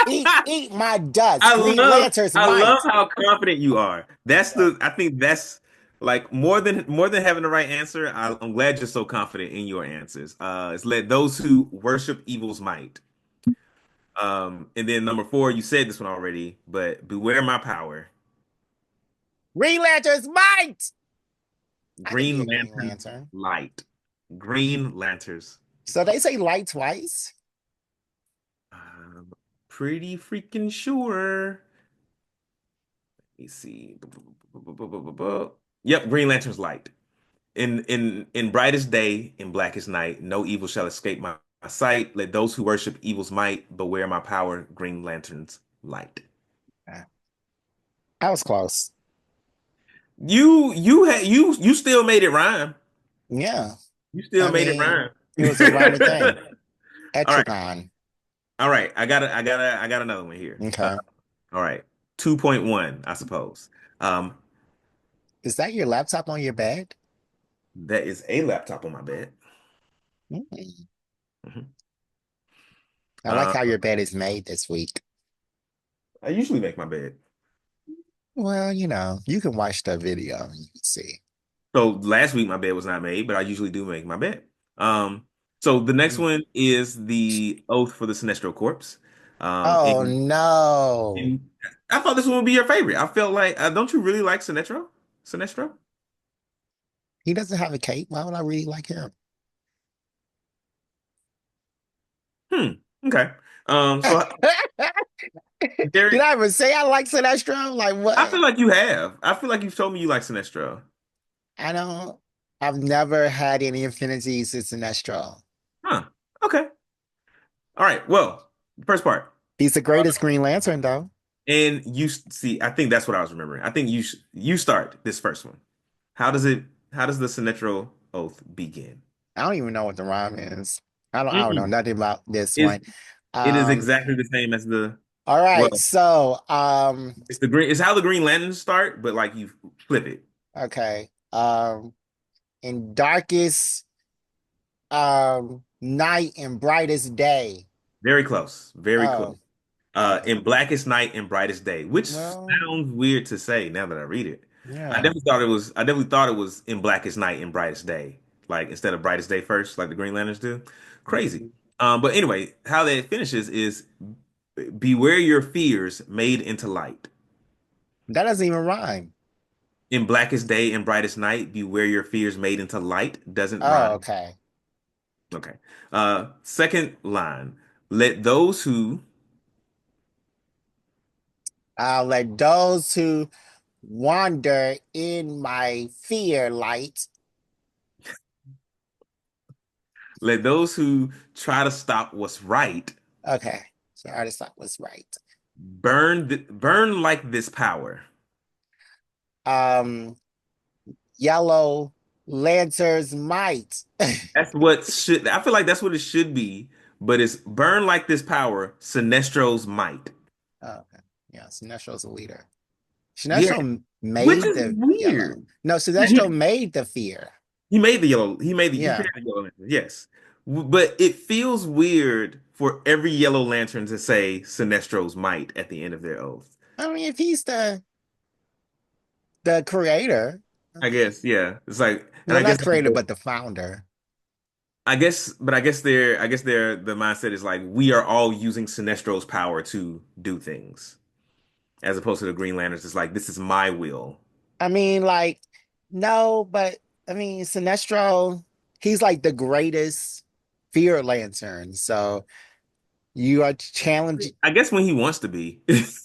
eat my dust. Green Lantern's I love might. how confident you are. I think that's like more than having the right answer. I'm glad you're so confident in your answers. It's let those who worship evil's might. And then number four, you said this one already, but beware my power. Green Lantern's might. I could be Green a Green Lantern's Lantern. light. Green Lanterns. So they say light twice. I'm pretty freaking sure. me see. Yep, Green Lantern's light. In brightest day, in blackest night, no evil shall escape my sight. Let those who worship evil's might beware my power, Green Lantern's light. Uh, I was close. You still made it rhyme. Yeah. You still I made it mean, rhyme. it was a rhyming thing. All right. Etrigan. All right. I got another one here. Okay. All right. 2.1, I suppose. Um, Is that your laptop on your bed? that is a laptop on my bed. Mm. Mhm. I like Uh, how your bed is made this week. I usually make my bed. Well, you can watch the video and you can see. So last week my bed was not made, but I usually do make my bed. Um, so the next Mm. one is the oath for the Sinestro Corpse. Um, Oh and, no. and I thought this one would be your favorite. I felt like, don't you really like Sinestro? Sinestro? He doesn't have a cape. Why would I really like him? Hmm. Okay. So Did Derek, I ever say I like Sinestro? Like I what? feel like you have. I feel like you've told me you like Sinestro. I don't. I've never had any affinities to Sinestro. Huh. Okay. All right. Well, first part. He's the Uh, greatest Green Lantern, though. and you see, I think that's what I was remembering. I think you start this first one. How does it? How does the Sinestro oath begin? I don't even know what the rhyme is. I don't know Mm-mm. nothing about this Is one. it is Um, exactly the same as the all well, right, so it's the green. It's how the Green Lanterns start, but like you flip it. okay. In darkest night and brightest day. Very close. Very close. Oh, uh, In blackest night and brightest day, which well, sounds weird to say now that I read it. yeah. I definitely thought it was in blackest night and brightest day, like instead of brightest day first, like the Green Lanterns do. Crazy. Mhm. But anyway, how that finishes is beware your fears made into light. That doesn't even rhyme. In blackest day and brightest night, beware your fears made into light. Doesn't Oh, rhyme. okay. Okay. Second line. Let those who I'll let those who wander in my fear light. let those who try to stop what's right Okay. So artist thought was right. burn like this power. Um, Yellow Lanterns might. That's what should I feel like that's what it should be, but it's burn like this power, Sinestro's might. Oh, okay. Yeah, Sinestro's a leader. Yeah, Sinestro which made is the yellow. weird. No, Yeah, Sinestro made the fear. he made the yellow. He Yeah. created the yellow lantern. Yes. But it feels weird for every yellow lantern to say Sinestro's might at the end of their oath. I mean, if he's the creator, I guess, yeah. It's like, and well, not creator, but the founder. I guess they're the mindset is like we are all using Sinestro's power to do things, as opposed to the Green Lanterns. It's like this is my will. I mean, like, no, but I mean, Sinestro, he's like the greatest fear lantern. So you are challenging. I guess when he wants to be,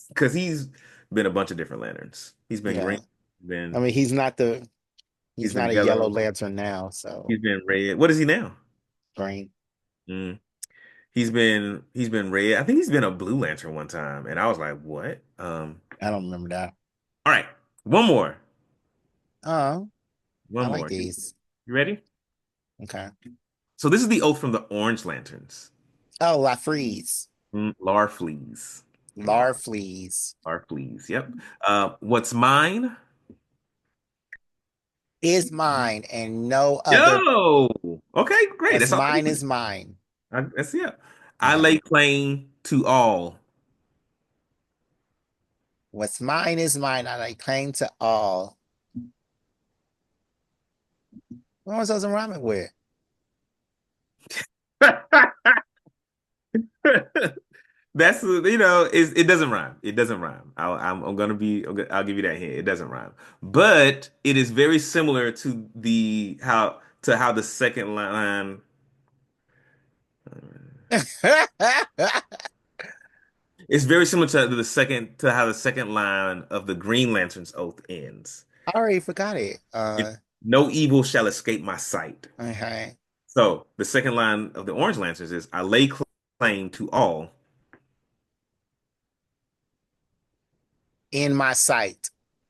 because he's been a bunch of different lanterns. He's been Yeah. green, I mean, he's he's been not a yellow yellow, lantern now, so he's been red. What is he now? green. Mm. He's been red. I think he's been a blue lantern one time, and I was like, what? I don't remember that. All right, one more, Oh, I one like more. these. You ready? Okay. So this is the oath from the Orange Lanterns. Oh, La Freeze. Larfleeze. Larfleeze Larfleeze. Yep. What's mine? is mine and no other. Yo. Okay, great. What's That's all I mine need. is mine. That's yeah. I Okay. lay claim to all. What's mine is mine, and I claim to all. What was those rhyming with? That's it doesn't rhyme. It doesn't rhyme. I'm gonna be I'll give you that hint. It doesn't rhyme, but it is very similar to how the second line. It's very similar to the second to how the second line of the Green Lantern's oath ends. I already forgot it. It, no evil shall escape my sight. Okay. So the second line of the Orange Lancers is I lay claim to all. In my sight.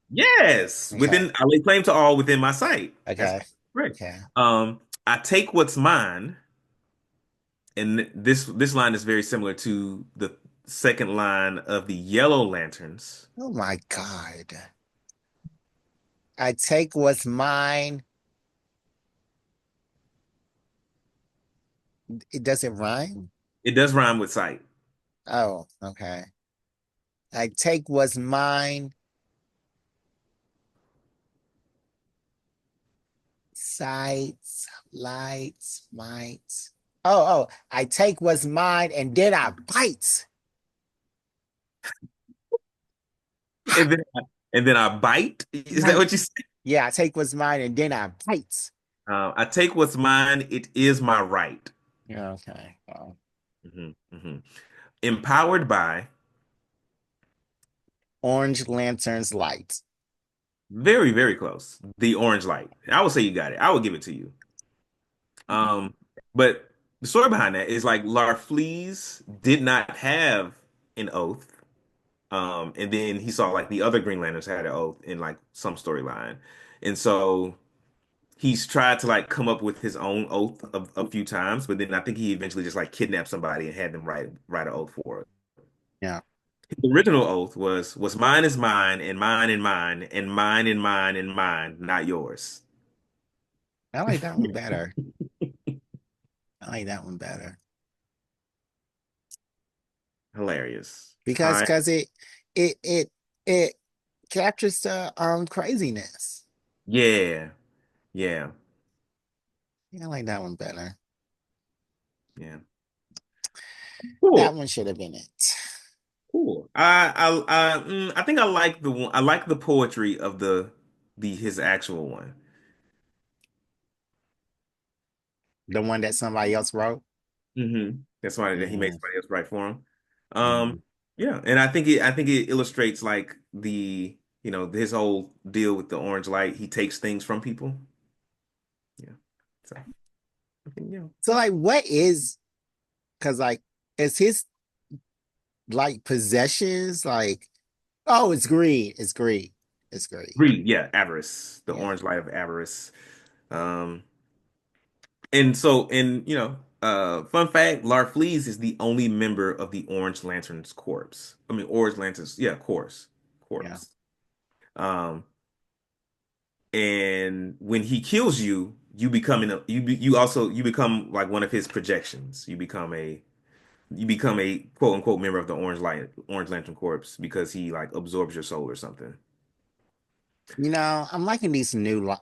Yes, Okay. within I lay claim to all within my sight. That's Okay. great. Okay. I take what's mine, and this line is very similar to the second line of the Yellow Lanterns. Oh my God. I take what's mine. It doesn't rhyme. It does rhyme with sight. Oh, okay. I take what's mine. Sights, lights, mites. Oh, I take what's mine and then I bite. And then and then I bite. Is that Bite. what you said? Yeah, I take what's mine and then I bite. I take what's mine. It is my right. Yeah, okay. Oh. Hmm. Empowered by Orange lanterns light. very, very close. The orange light. I would say you got it. I would give it to you. Um, but the story behind that is like Larfleeze did not have an oath. And then he saw like the other Green Lanterns had an oath in like some storyline. And so he's tried to like come up with his own oath a few times, but then I think he eventually just like kidnapped somebody and had them write an oath for it. Yeah, The original oath was what's mine is mine and mine and mine and mine and mine and mine, not yours. I like that one better. I like that one better Hilarious. because I because it it it captures the craziness. Yeah, yeah, Yeah, I like that one better. yeah. That Cool. one should have been it. Cool. I think I like the one. I like the poetry of the his actual one. The one that somebody else wrote. That's why that he made Yeah, somebody else write for him. yeah. Yeah, and I think it illustrates like the his whole deal with the orange light. He takes things from people. Yeah. So I think So like, what is? Because like, is his like possessions like? Oh, it's greed. It's greed. It's greed. greed. Yeah, avarice. The Yeah, orange light of avarice. Um, and fun fact, Larfleeze is the only member of the Orange Lantern's corps. I mean, Orange Lantern's, yeah, corps. yeah. Corps. Um, and when he kills you, you become like one of his projections. You become a quote unquote member of the Orange Lantern Corps because he like absorbs your soul or something. I'm liking these new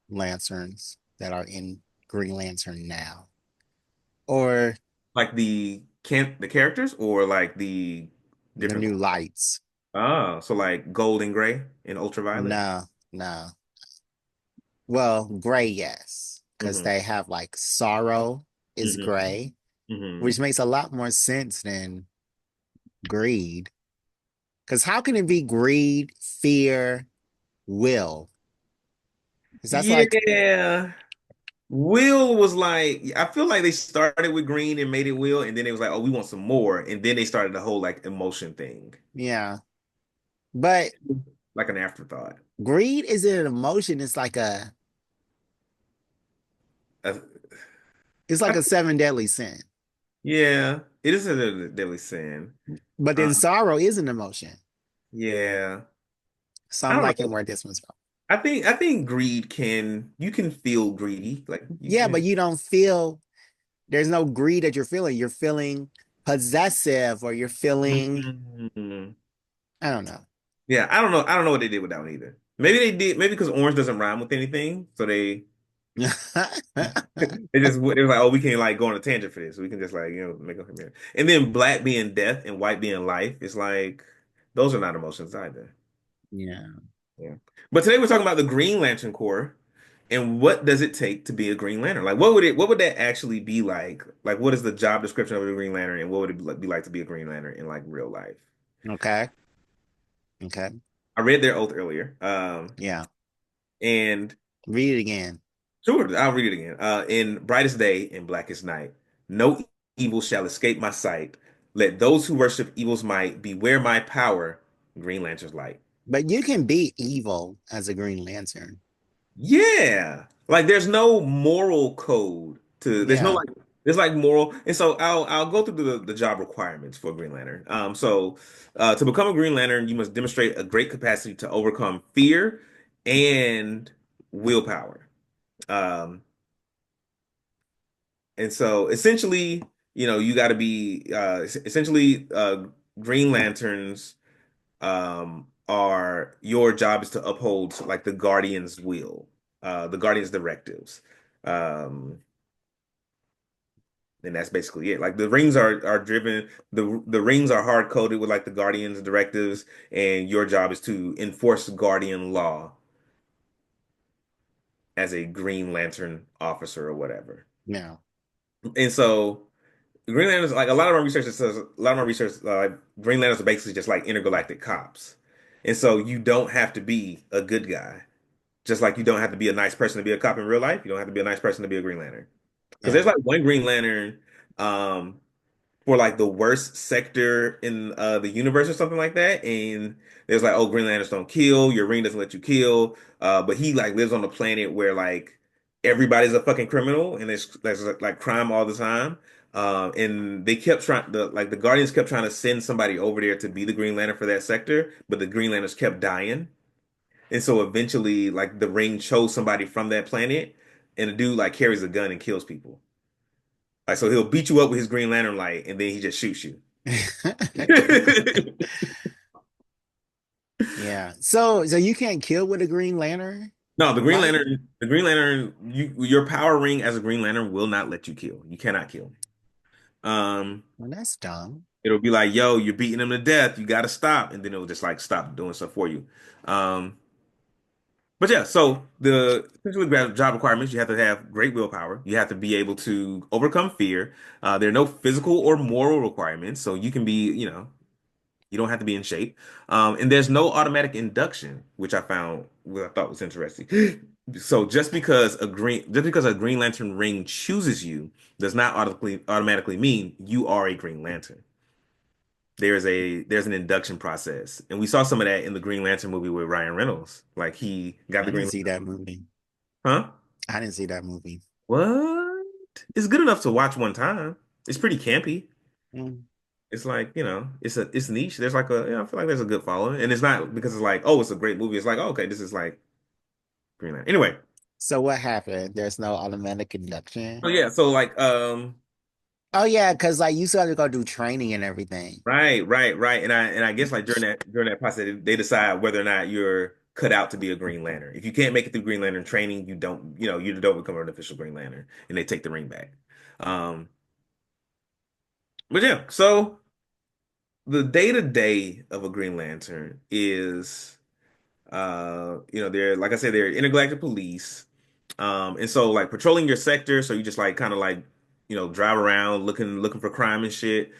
lanterns that are in Green Lantern now, or Like the characters or like the the different new lights. so like gold and gray and ultraviolet. No, no. Well, gray, yes, because Hmm. they have like sorrow is Hmm. gray, Hmm. which makes a lot more sense than greed. Because how can it be greed, fear, will? Because that's like, Yeah. Will was like, I feel like they started with green and made it Will, and then it was like, oh, we want some more, and then they started the whole like emotion thing, yeah. But like an afterthought. greed isn't an emotion. Uh, It's like I, a seven deadly sin. yeah, it is a deadly sin. But Uh, then sorrow is an emotion. yeah, So I I'm don't liking know. where this one's going. I think greed you can feel greedy, like you Yeah, but can. you don't feel there's no greed that you're feeling. You're feeling possessive or you're feeling, Mhm. I don't know. Yeah, I don't know. I don't know what they did with that one either. Maybe they did. Maybe because orange doesn't rhyme with anything, so they was like, oh, we can like go on a tangent for this. We can just like make up from here. And then black being death and white being life. It's like those are not emotions either. Yeah. Yeah. But today we're talking about the Green Lantern Corps, And what does it take to be a Green Lantern? Like, what would that actually be like? Like, what is the job description of a Green Lantern, and what would it be like to be a Green Lantern in like real life? Okay. Okay. I read their oath earlier, Yeah. and Read it again. sure, I'll read it again. In brightest day and blackest night, no evil shall escape my sight. Let those who worship evil's might beware my power. Green Lantern's light. But you can be evil as a Green Lantern. Yeah. Like there's no moral code to there's no Yeah. like there's like moral and so I'll go through the job requirements for a Green Lantern. To become a Green Lantern, you must demonstrate a great capacity to overcome fear and willpower. Um and so essentially, you got to be essentially Green Lanterns are your job is to uphold like the Guardian's will, the Guardian's directives. Um, and that's basically it. Like the rings are driven, the rings are hard coded with like the Guardian's directives, and your job is to enforce Guardian law as a Green Lantern officer or whatever. Yeah. And so Green Lanterns, like a lot of my research says, a lot of my research, Green Lanterns are basically just like intergalactic cops. And so you don't have to be a good guy. Just like you don't have to be a nice person to be a cop in real life, you don't have to be a nice person to be a Green Lantern. Because there's Yeah. like one Green Lantern um, for like the worst sector in the universe or something like that, and there's like, oh, Green Lanterns don't kill, your ring doesn't let you kill, but he like lives on a planet where like everybody's a fucking criminal and there's like crime all the time. And they kept trying the Guardians kept trying to send somebody over there to be the Green Lantern for that sector, but the Green Lanterns kept dying. And so eventually, like the ring chose somebody from that planet, and the dude like carries a gun and kills people. Like so, he'll beat you up with his Green Lantern light, and then he just shoots you. Yeah. So you can't kill with a Green Lantern No, light? The Green Lantern, your power ring as a Green Lantern will not let you kill. You cannot kill. Um, Well, that's dumb. it'll be like, yo, you're beating him to death. You got to stop, and then it'll just like stop doing stuff for you. Um, But yeah, so the essentially job requirements, you have to have great willpower. You have to be able to overcome fear. There are no physical or moral requirements, so you can be, you don't have to be in shape. And there's no automatic induction, which I thought was interesting. So just because a Green Lantern ring chooses you does not automatically mean you are a Green Lantern. There's an induction process, and we saw some of that in the Green Lantern movie with Ryan Reynolds. Like he got I the didn't Green see that Lantern. movie. Huh? I didn't see that movie. What? It's good enough to watch one time. It's pretty campy. Mm. It's like, it's niche. There's like I feel like there's a good following. And it's not because it's like, oh, it's a great movie. It's like, oh, okay, this is like Green Lantern. Anyway. So what happened? There's no automatic induction. So yeah, so like Oh yeah, because like you still have to go do training and everything. right. And I guess like during that process they decide whether or not you're cut out to be a Green Lantern. If you can't make it through Green Lantern training, you don't become an official Green Lantern and they take the ring back. Um but yeah, so the day-to-day of a Green Lantern is they're like I said, they're intergalactic police. And so like patrolling your sector, so you just like kind of like, drive around looking for crime and shit.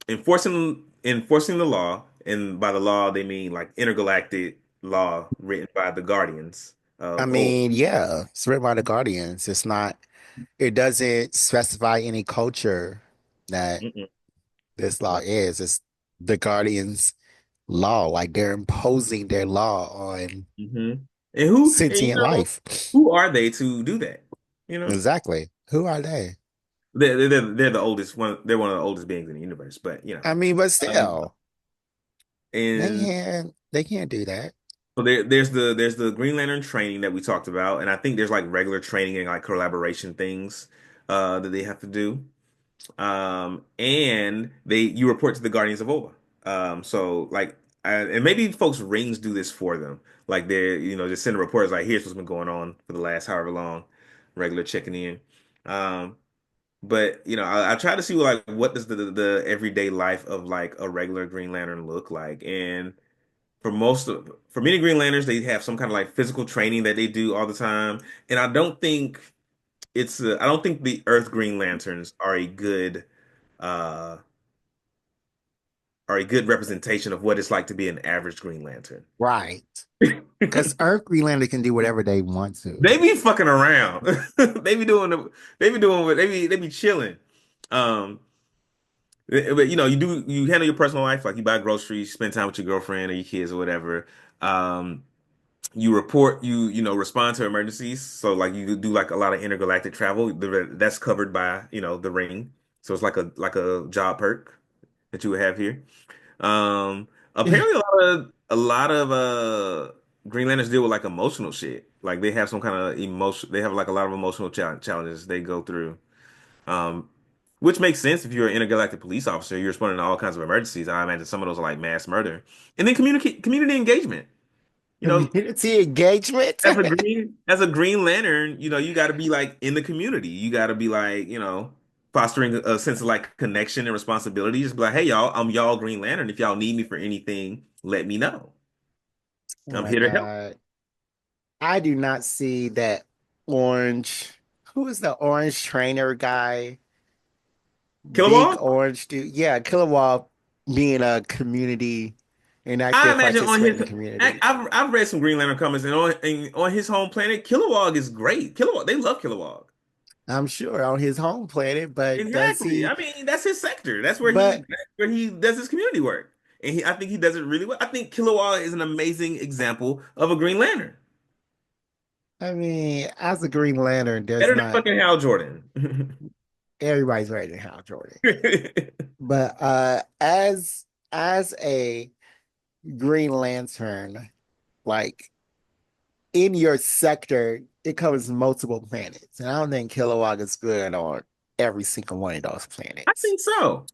Enforcing the law, and by the law they mean like intergalactic law written by the Guardians I of old. mean, yeah, it's written by the Guardians. It's not, it doesn't specify any culture that Mm-mm. this law No. is. It's the Guardians' law. Like they're imposing their law on hmm And who and sentient life. who are they to do that? You know, Exactly. Who are they? they're the oldest one. They're one of the oldest beings in the universe. But I mean, but um, still, and they can't do that. so there's the Green Lantern training that we talked about, and I think there's like regular training and like collaboration things that they have to do. And you report to the Guardians of Ola. So like, and maybe folks rings do this for them. Like they're just send a report like here's what's been going on for the last however long, regular checking in. Um, but I try to see what does the everyday life of like a regular Green Lantern look like, and for many Green Lanterns, they have some kind of like physical training that they do all the time, and I don't think the Earth Green Lanterns uh are a good representation of what it's like to be an average Green Lantern. Right. Because Earth Greenlander can do whatever they want to. They be fucking around. They be doing what they be chilling. Um, but you handle your personal life like you buy groceries, spend time with your girlfriend or your kids or whatever. Um, you respond to emergencies. So like you do like a lot of intergalactic travel. That's covered by the ring. So it's like a job perk that you would have here. Apparently a lot of Green Lanterns deal with like emotional shit. Like they have some kind of emotion. They have like a lot of emotional challenges they go through. Um, which makes sense if you're an intergalactic police officer. You're responding to all kinds of emergencies. I imagine some of those are like mass murder, and then community engagement. You know, Community engagement. as a Green Lantern, you got to be like in the community. You got to be like fostering a sense of like connection and responsibility. Just be like, hey y'all, I'm y'all Green Lantern. If y'all need me for anything, let me know. Oh I'm my here to help. God. I do not see that orange. Who is the orange trainer guy? Big Kilowog? orange dude. Yeah, Kilowog being a community and I actually imagine on participate in his, the community. I've read some Green Lantern comments, and on his home planet, Kilowog is great. Kilowog, they love Kilowog. I'm sure on his home planet, but does Exactly. he? I mean, that's his sector. But That's where he does his community work, and I think he does it really well. I think Kilowog is an amazing example of a Green Lantern. I mean, as a Green Lantern, there's Better than not fucking Hal Jordan. everybody's ready to Hal Jordan. But as a Green Lantern, like in your sector, it covers multiple planets. And I don't think Kilowog is good on every single one of those I planets. think so.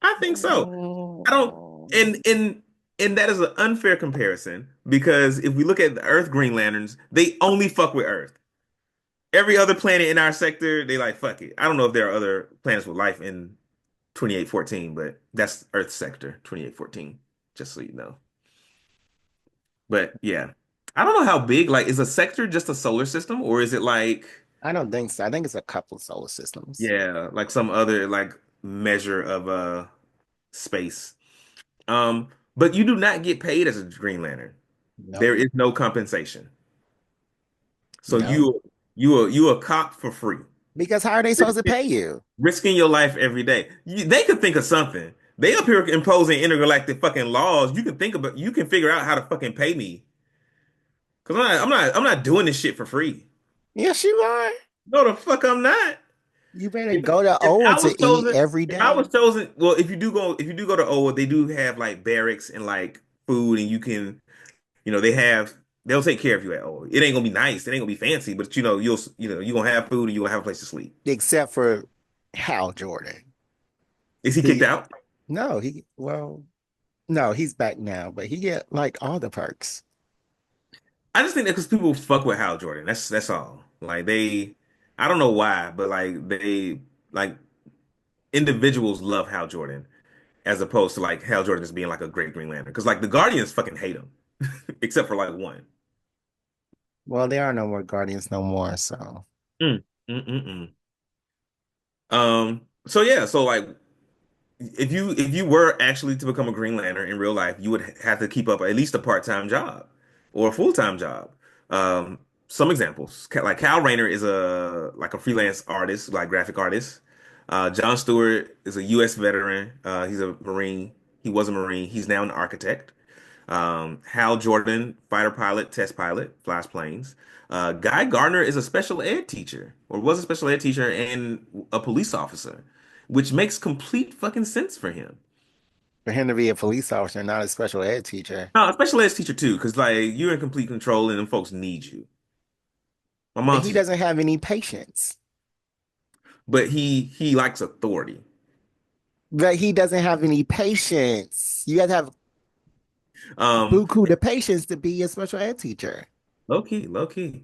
I think so. I don't, Mm, and that is an unfair comparison because if we look at the Earth Green Lanterns, they only fuck with Earth. Every other planet in our sector, they like fuck it. I don't know if there are other planets with life in 2814, but that's Earth sector 2814, just so you know. But yeah, I don't know how big. Like, is a sector just a solar system, or is it like, I don't think so. I think it's a couple solar systems. yeah, like some other like measure of space? But you do not get paid as a Green Lantern. Nope. There is no compensation. So Nope. you a cop for free, Because how are they supposed to risking, pay you? risking your life every day. They could think of something. They up here imposing intergalactic fucking laws. You can figure out how to fucking pay me. Cause I'm not doing this shit for free. Yes, you are. No, the fuck I'm not. You better If go to if Owen I was to eat chosen, every if I day. was chosen, well, if you do go to Owa, they do have like barracks and like food, and you can, they'll take care of you at Owa. It ain't gonna be nice, it ain't gonna be fancy, but you're gonna have food and you're gonna have a place to sleep. Except for Hal Jordan. Is he kicked He out? no, he well, no, he's back now, but he get like all the perks. I just think that because people fuck with Hal Jordan. That's all. Like I don't know why, but like individuals love Hal Jordan as opposed to like Hal Jordan just being like a great Green Lantern. Because like the Guardians fucking hate him, except for like one. Well, there are no more Guardians no more, so Mm, mm, mm, mm. So yeah, so like if you were actually to become a Green Lantern in real life, you would have to keep up at least a part-time job or a full-time job. Um, some examples, like Cal Rayner is a freelance artist, like graphic artist. John Stewart is a U.S. veteran. He's a Marine. He was a Marine. He's now an architect. Hal Jordan, fighter pilot, test pilot, flies planes. Guy Gardner is a special ed teacher, or was a special ed teacher and a police officer, which makes complete fucking sense for him. for him to be a police officer, not a special ed teacher, No, a special ed teacher too, because like you're in complete control and them folks need you. My but mom he teaches, doesn't have any patience. but he likes authority. But he doesn't have any patience. You have to have Um, buku the patience to be a special ed teacher. low key, low key.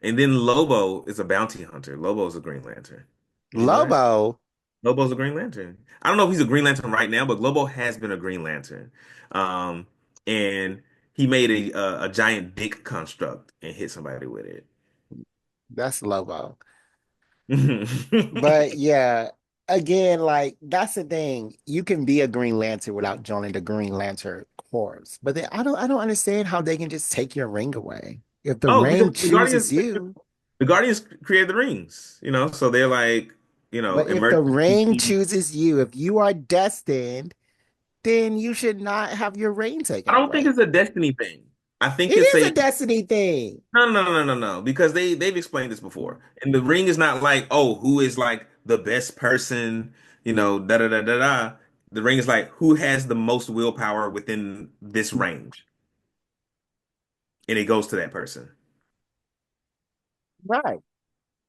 And then Lobo is a bounty hunter. Lobo's a Green Lantern. Did you know that? Lobo, Lobo's a Green Lantern. I don't know if he's a Green Lantern right now, but Lobo has been a Green Lantern. Um, and he made a giant dick construct and hit somebody with it. That's Lobo. But yeah, again, like that's the thing. You can be a Green Lantern without joining the Green Lantern Corps. But then I don't understand how they can just take your ring away. If the Oh, ring because chooses you, The Guardians created the rings, so they're like, but if the ring emergency. chooses you, if you are destined, then you should not have your ring I taken don't think away. it's a destiny thing. I think It it's is a a destiny thing. no, because they've explained this before. And the ring is not like, oh, who is like the best person, da da da da da. The ring is like who has the most willpower within this range, and it goes to that person. Right.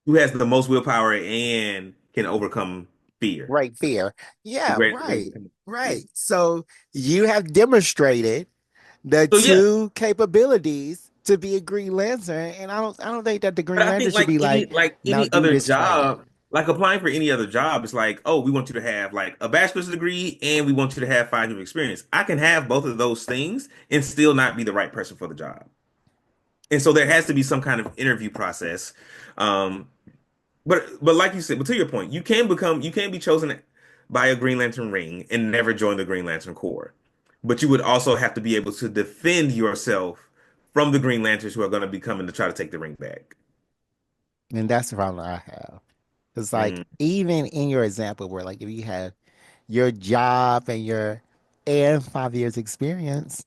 Who has the most willpower and can overcome fear. Right, fear. The Yeah, great right. fear. Right. So you have demonstrated the So yeah, two capabilities to be a Green Lantern, and I don't think that the but Green I Lantern think should be like, like now any do other this job, training. like applying for any other job, it's like, oh, we want you to have like a bachelor's degree and we want you to have 5 years of experience. I can have both of those things and still not be the right person for the job. And so there has to be some kind of interview process. Um, but like you said, but to your point, you can be chosen by a Green Lantern ring and never join the Green Lantern Corps. But you would also have to be able to defend yourself from the Green Lanterns who are going to be coming to try to take the ring back. And that's the problem I have. It's like Mm. even in your example where like if you have your job and 5 years experience,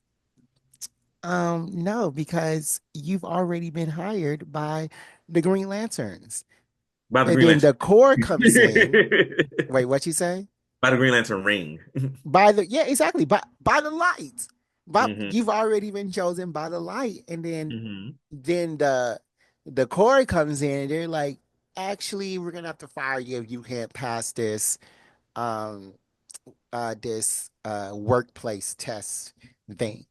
no, because you've already been hired by the Green Lanterns. By the And Green then Lantern. the Corps comes in. Wait, what you say? By the Green Lantern ring. By the yeah, exactly. By the light. But Hmm. you've already been chosen by the light. And then Hmm. then the Corps comes in and they're like, actually, we're gonna have to fire you if you can't pass um this workplace test thing.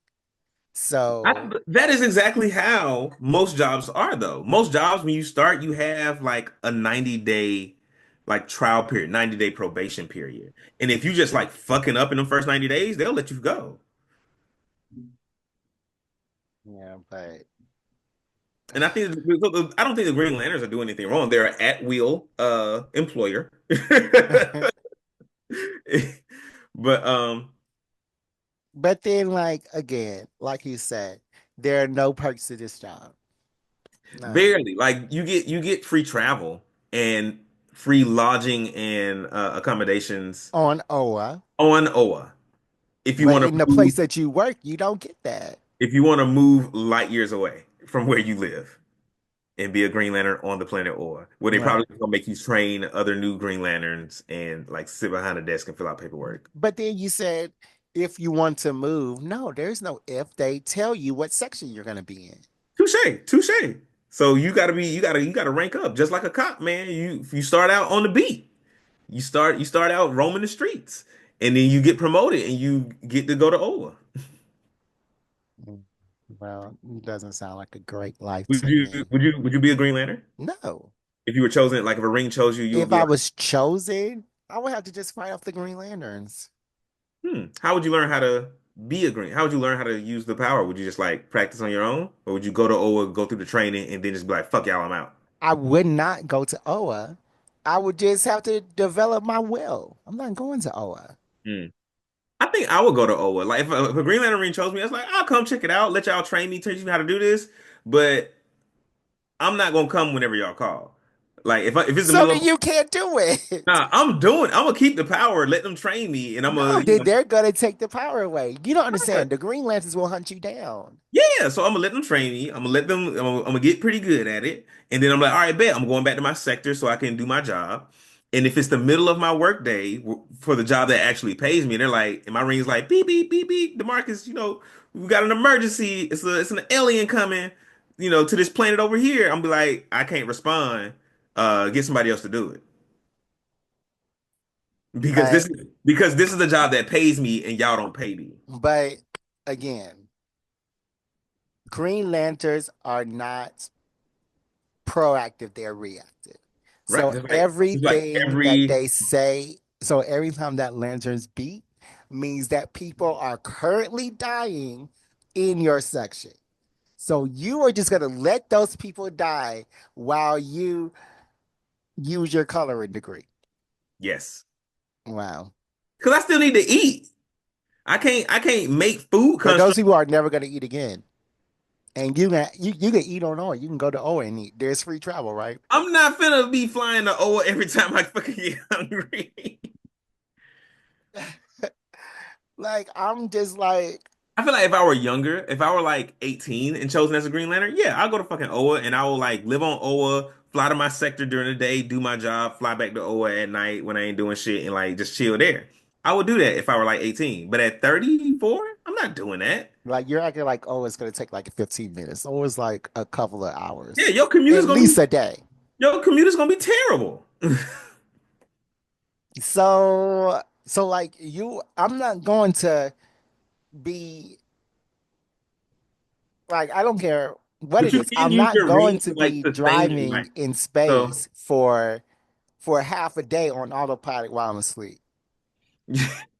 So That is exactly how most jobs are, though. Most jobs, when you start, you have like a 90-day like trial period, 90-day probation period. And if you just like fucking up in the first 90 days, they'll let you go. yeah, but And I don't think the Green Lanterns are doing anything wrong. They're an at-will employer. But but then like again, like you said, there are no perks to this job. None. barely. Like you get free travel and free lodging and accommodations On OA. on OA. If you But want in to the move, place that you work, you don't get that. if you want to move light years away from where you live and be a Green Lantern on the planet OA, where they Right. probably gonna make you train other new Green Lanterns and like sit behind a desk and fill out paperwork. But then you said if you want to move, no, there's no if. They tell you what section you're going to be in. Touche, touche. So you gotta rank up just like a cop, man. You start out on the beat. You start out roaming the streets, and then you get promoted and you get to go to OWA. Mm. Well, it doesn't sound like a great life to me. Would you be a Green Lantern No. if you were chosen? Like if a ring chose you, you would If be I like, was chosen, I would have to just fight off the Green Lanterns. How would you learn how to be a Green? How would you learn how to use the power? Would you just like practice on your own, or would you go to OWA, go through the training, and then just be like, fuck y'all, I'm out? I would not go to OA. I would just have to develop my will. I'm not going to OA. Hmm. I think I would go to OWA. Like if a Green Lantern ring chose me, I was like, I'll come check it out, let y'all train me, teach me how to do this, but I'm not gonna come whenever y'all call. Like if it's the So middle then of you can't do it. nah, I'm gonna keep the power, let them train me, and I'm gonna No, then they're gonna take the power away. You don't understand. The Green Lanterns will hunt you down. yeah. So I'm gonna let them train me. I'm gonna let them. I'm gonna get pretty good at it, and then I'm like, all right, bet I'm going back to my sector so I can do my job. And if it's the middle of my workday for the job that actually pays me, and they're like, and my ring's like beep beep beep beep, Demarcus, we got an emergency. It's an alien coming, to this planet over here. I'm be like, I can't respond. Get somebody else to do it. Because But this is the job that pays me and y'all don't pay me. but again, Green Lanterns are not proactive, they're reactive. Right. So It's like everything that every they say, every time that lanterns beat means that people are currently dying in your section. So you are just gonna let those people die while you use your coloring degree. Yes. Wow. Because I still need to eat. I can't make food But those construct. people are never gonna eat again. And you can eat on Oa. You can go to Oa and eat. There's free travel, right? I'm not finna be flying to Oa every time I fucking get hungry. Like I'm just like, I feel like if I were younger, if I were like 18 and chosen as a Green Lantern, yeah, I'll go to fucking Oa and I will like live on Oa, fly to my sector during the day, do my job, fly back to Oa at night when I ain't doing shit and like just chill there. I would do that if I were like 18. But at 34, I'm not doing that. you're acting like, oh, it's gonna take like 15 minutes. Oh, it's like a couple of Yeah, hours. your commute is At gonna be least a day. your commute is gonna be terrible. So like you, I'm not going to be like, I don't care what But it you is. can I'm use not your going ring to to like be sustain your life. driving in So space for half a day on autopilot while I'm asleep.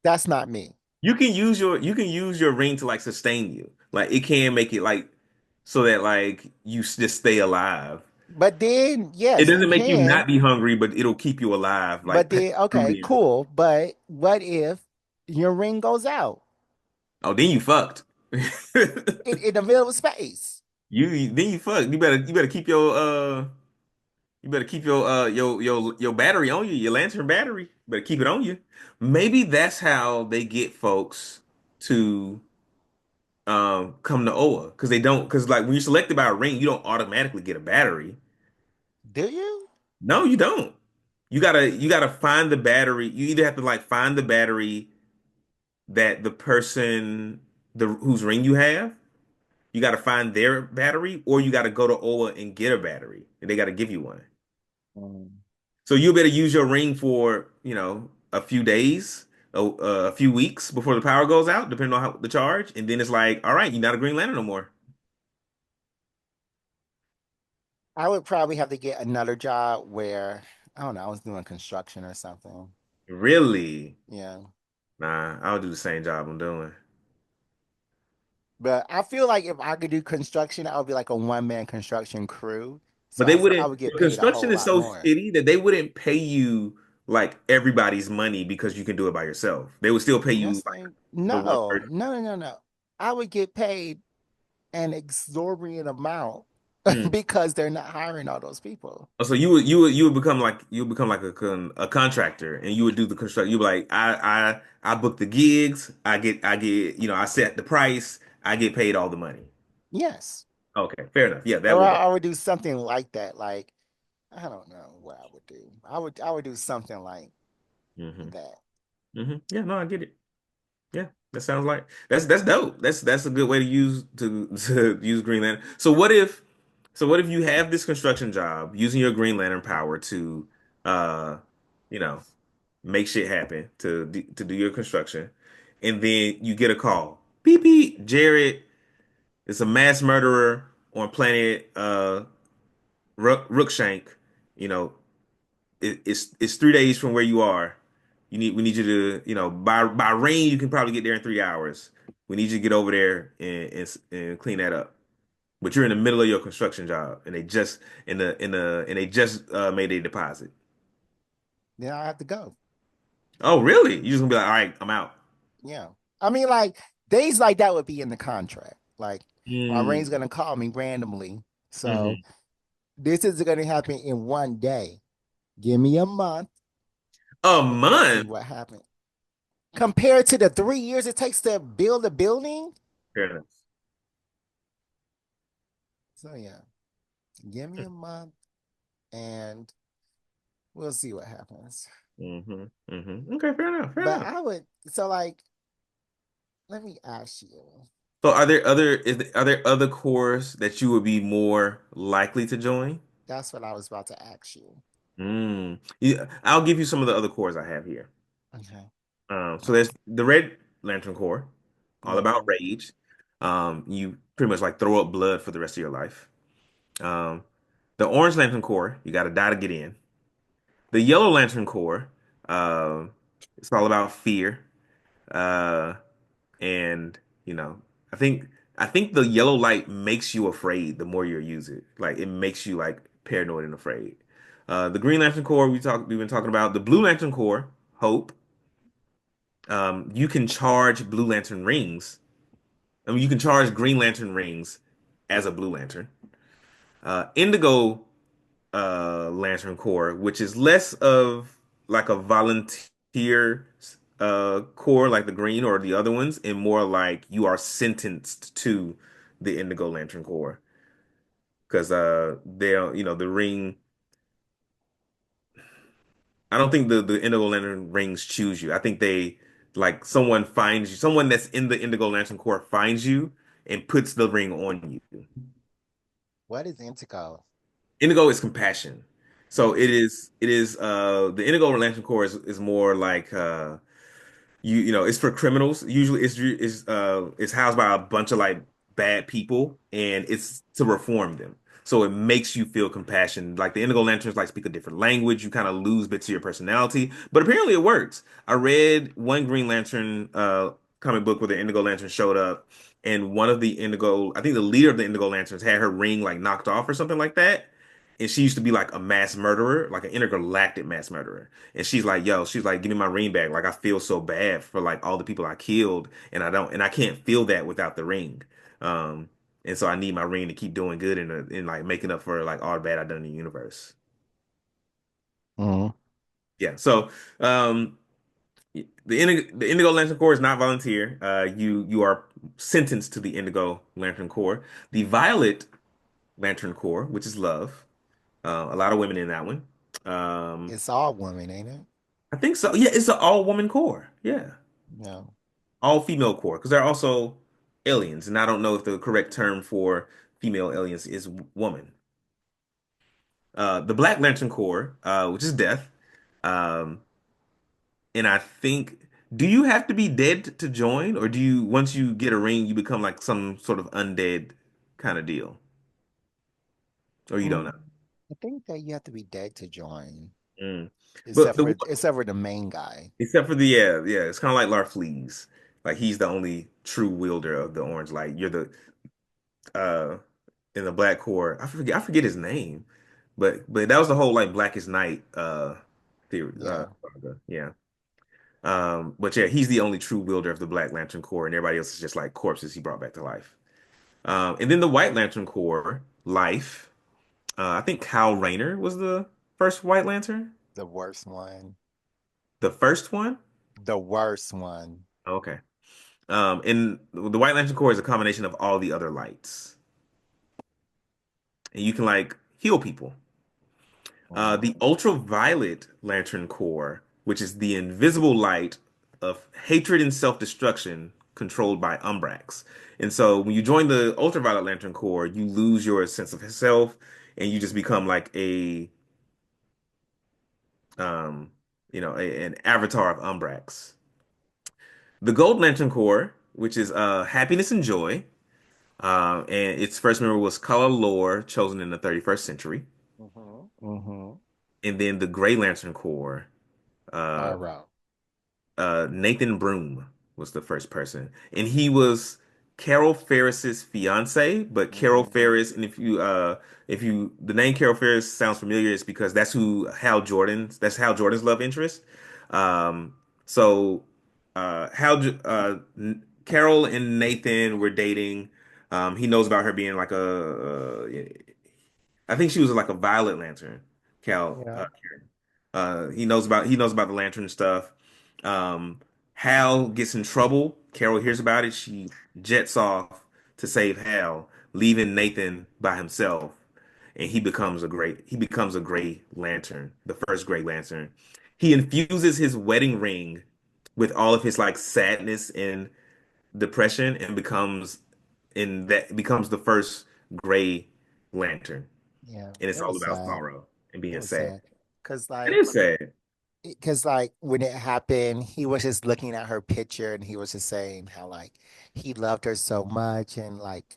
That's not me. you can use your ring to like sustain you. Like it can make it like so that like just stay alive. But then, It yes, you doesn't make you can. not be hungry, but it'll keep you alive, But like then, okay, truly. cool. But what if your ring goes out Oh, then you fucked. in the middle of space? You fucked. You better keep your battery on you, your lantern battery. Better keep it on you. Maybe that's how they get folks to come to OA because they don't because like when you're selected by a ring, you don't automatically get a battery. Do you? No, you don't. You gotta find the battery. You either have to like find the battery that the person the whose ring you have. You got to find their battery, or you got to go to OLA and get a battery, and they got to give you one. Mm. So you better use your ring for a few days, a few weeks before the power goes out, depending on how the charge, and then it's like, all right, you're not a Green Lantern no more. I would probably have to get another job where, I don't know, I was doing construction or something. Really? Yeah. Nah, I'll do the same job I'm doing. But I feel like if I could do construction, I would be like a one-man construction crew. So But they I wouldn't. would get paid a Construction whole is lot so more. shitty that they wouldn't pay you like everybody's money because you can do it by yourself. They would still pay you Yes, like they the one no, person. no, no, no, no. I would get paid an exorbitant amount Hmm. because they're not hiring all those people. Oh, so you would become like a contractor and you would do the construction. You would be like I book the gigs. I get I set the price. I get paid all the money. Yes. Okay, fair enough. Yeah, that Or would work. I would do something like that. Like, I don't know what I would do. I would do something like Hmm. that. Yeah, no, I get it. Yeah, that sounds like that's dope. That's a good way to use to use Green Lantern. So what if you have this construction job using your Green Lantern power to uh you know make shit happen to do your construction, and then you get a call. Beep beep, Jared is a mass murderer on planet Rookshank. You know, it's 3 days from where you are. We need you to by rain you can probably get there in 3 hours. We need you to get over there and clean that up. But you're in the middle of your construction job, and they just and they just made a deposit. Then I have to go. Oh, really? You just gonna be like, all right, I'm out. Yeah. I mean, like things like that would be in the contract. Like my Mm. rain's gonna call me randomly. So Hmm. this is gonna happen in one day. Give me a month A and we'll see month? what happens. Compared to the 3 years it takes to build a building. Fair enough. So yeah, give me a month and we'll see what happens. Okay, fair enough. Fair But enough. so like, let me ask you. So, are there other cores that you would be more likely to join? That's what I was about to ask you. Yeah, I'll give you some of the other cores I have here. Okay. So there's the Red Lantern Corps, all about Yeah. rage. You pretty much like throw up blood for the rest of your life. Um, the Orange Lantern Corps, you got to die to get in. The Yellow Lantern Corps, um, it's all about fear. Uh, and I think I think the yellow light makes you afraid the more you use it. Like it makes you like paranoid and afraid. The Green Lantern Corps we've been talking about. The Blue Lantern Corps, Hope. You can charge Blue Lantern rings. I mean, you can charge Green Lantern rings as a Blue Lantern. Indigo Lantern Corps, which is less of like a volunteer corps like the Green or the other ones, and more like you are sentenced to the Indigo Lantern Corps because they'll the ring. I don't think the Indigo Lantern rings choose you. I think they like someone finds you, someone that's in the Indigo Lantern Corps finds you and puts the ring on you. What is Intego? Indigo is compassion. So Mm. it is the Indigo Lantern Corps is more like it's for criminals. Usually it's housed by a bunch of like bad people and it's to reform them. So it makes you feel compassion. Like the Indigo Lanterns like speak a different language. You kind of lose bits of your personality, but apparently it works. I read one Green Lantern comic book where the Indigo Lantern showed up and one of the Indigo, I think the leader of the Indigo Lanterns had her ring like knocked off or something like that. And she used to be like a mass murderer, like an intergalactic mass murderer. And she's like, yo, she's like, give me my ring back. Like I feel so bad for like all the people I killed, and I can't feel that without the ring. Um, and so I need my ring to keep doing good and like making up for like all the bad I've done in the universe. Mm. Yeah. So um, the Indigo Lantern Corps is not volunteer. You are sentenced to the Indigo Lantern Corps. The Violet Lantern Corps, which is love. A lot of women in that one. Um, It's all women, ain't it? I think so. Yeah, it's an all-woman core. Yeah. No. All-female core because they're also aliens, and I don't know if the correct term for female aliens is woman. The Black Lantern Corps, which is death, um, and I think, do you have to be dead to join, or do you once you get a ring, you become like some sort of undead kind of deal, or you don't Mm. know? I think that you have to be dead to join, Mm. But except the for except for the main guy. except for the yeah, it's kind of like Larfleeze. Like he's the only true wielder of the orange light. You're the uh in the Black Core. I forget his name, but that was the whole like Blackest Night theory Yeah. saga. Yeah. But yeah, he's the only true wielder of the Black Lantern Corps, and everybody else is just like corpses he brought back to life. And then the White Lantern Corps, Life. I think Kyle Rayner was the first White Lantern. The worst one. The first one. The worst one. Okay. And the White Lantern Corps is a combination of all the other lights, and you can like heal people. Mm. The ultraviolet lantern core, which is the invisible light of hatred and self-destruction controlled by Umbrax. And so when you join the ultraviolet lantern core, you lose your sense of self and you just become like um, an avatar of Umbrax. The gold lantern core, which is happiness and joy, and its first member was Kala Lore, chosen in the 31st century. Mm-hmm. Mm-hmm. And then the gray lantern core, uh, Arrow. Nathan Broom was the first person, and he was Carol Ferris's fiance. But Carol Mm-hmm. Ferris, and if you the name Carol Ferris sounds familiar, it's because that's Hal Jordan's love interest. Um, so Carol and Nathan were dating. He knows about her being like I think she was like a Violet Lantern. Cal, Yeah. he knows about the lantern stuff. Um, Hal gets in trouble. Carol hears about it. She jets off to save Hal, leaving Nathan by himself, and he becomes a Gray Lantern, the first Gray Lantern. He infuses his wedding ring with all of his like sadness and depression, and becomes the first Gray Lantern, Yeah. and it's It all was about sad. sorrow and It being was sad. sad. Cause It like is sad. when it happened, he was just looking at her picture and he was just saying how like he loved her so much and like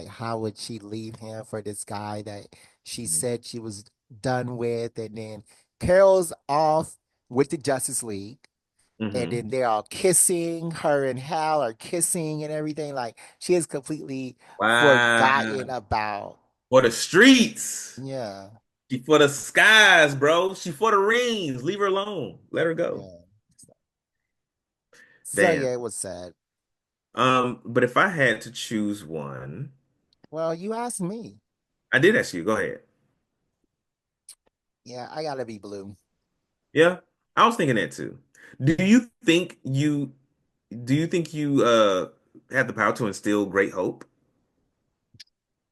how would she leave him for this guy that she said she was done with, and then Carol's off with the Justice League, And Hmm. then they're all kissing, her and Hal are kissing and everything. Like she has completely forgotten Wow. about, For the streets. yeah, She for the skies, bro. She for the rings. Leave her alone. Let her go. yeah. So Damn. yeah, it was sad. But if I had to choose one, Well, you asked me. I did ask you. Go ahead. Yeah, I gotta be blue. Yeah, I was thinking that too. Do you think you do you think you have the power to instill great hope?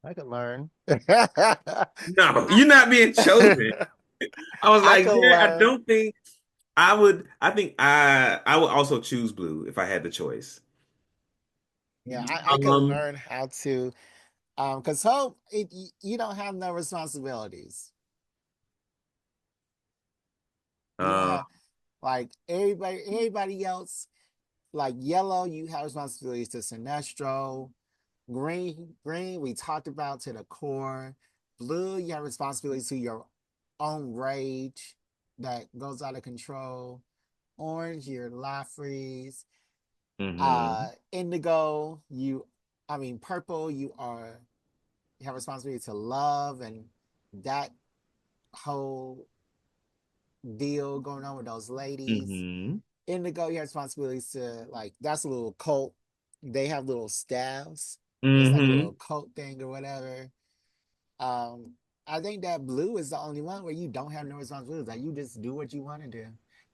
I could learn. No, you're not being chosen. I was I like, could yeah, I learn. don't think I would. I think I would also choose blue if I had the choice. Yeah, I could Um, learn how to because hope you don't have no responsibilities. You don't uh, have like everybody else, like yellow, you have responsibilities to Sinestro. Green, we talked about to the core. Blue, you have responsibilities to your own rage that goes out of control. Orange, your Laffreys. hmm Indigo, purple, you have responsibility to love and that whole deal going on with those ladies. hmm Indigo, you have responsibilities to like that's a little cult. They have little staffs. It's like a little hmm cult thing or whatever. Um, I think that blue is the only one where you don't have no responsibilities. Like you just do what you want to do.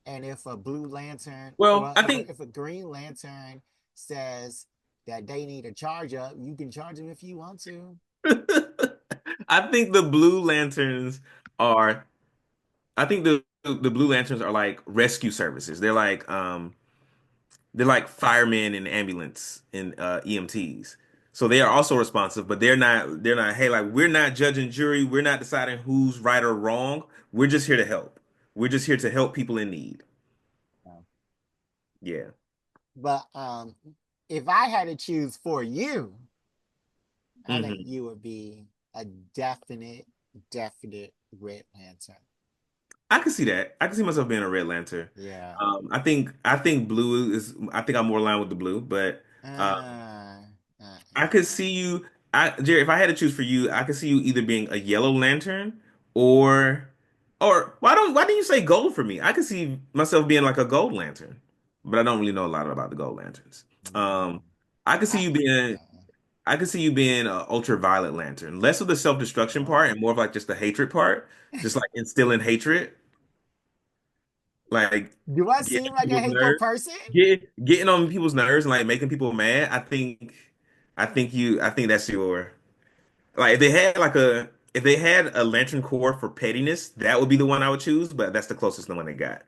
And if a blue lantern, Well, well, I if a, think if a green lantern says that they need a charge up, you can charge them if you want to. I think the blue lanterns are. I think the blue lanterns are like rescue services. They're like firemen and ambulance and EMTs. So they are also responsive, but they're not, hey, like we're not judge and jury, we're not deciding who's right or wrong. We're just here to help. We're just here to help people in need. No. Yeah. But if I had to choose for you, I think Hmm. you would be a definite Red Lantern. I can see that. I can see myself being a Red Lantern. Yeah. I think blue is I think I'm more aligned with the blue, but Uh, I could see you, Jerry. If I had to choose for you, I could see you either being a yellow lantern or, why didn't you say gold for me? I could see myself being like a gold lantern, but I don't really know a lot about the gold lanterns. Um, I could see I, you being, uh, I could see you being a ultraviolet lantern, less of the self-destruction part and more of like just the hatred part, just like instilling hatred, like do I getting seem on like a people's hateful nerves, person? getting on people's nerves and like making people mad. I think that's your. Like if they had a Lantern Core for pettiness, that would be the one I would choose, but that's the closest the one they got.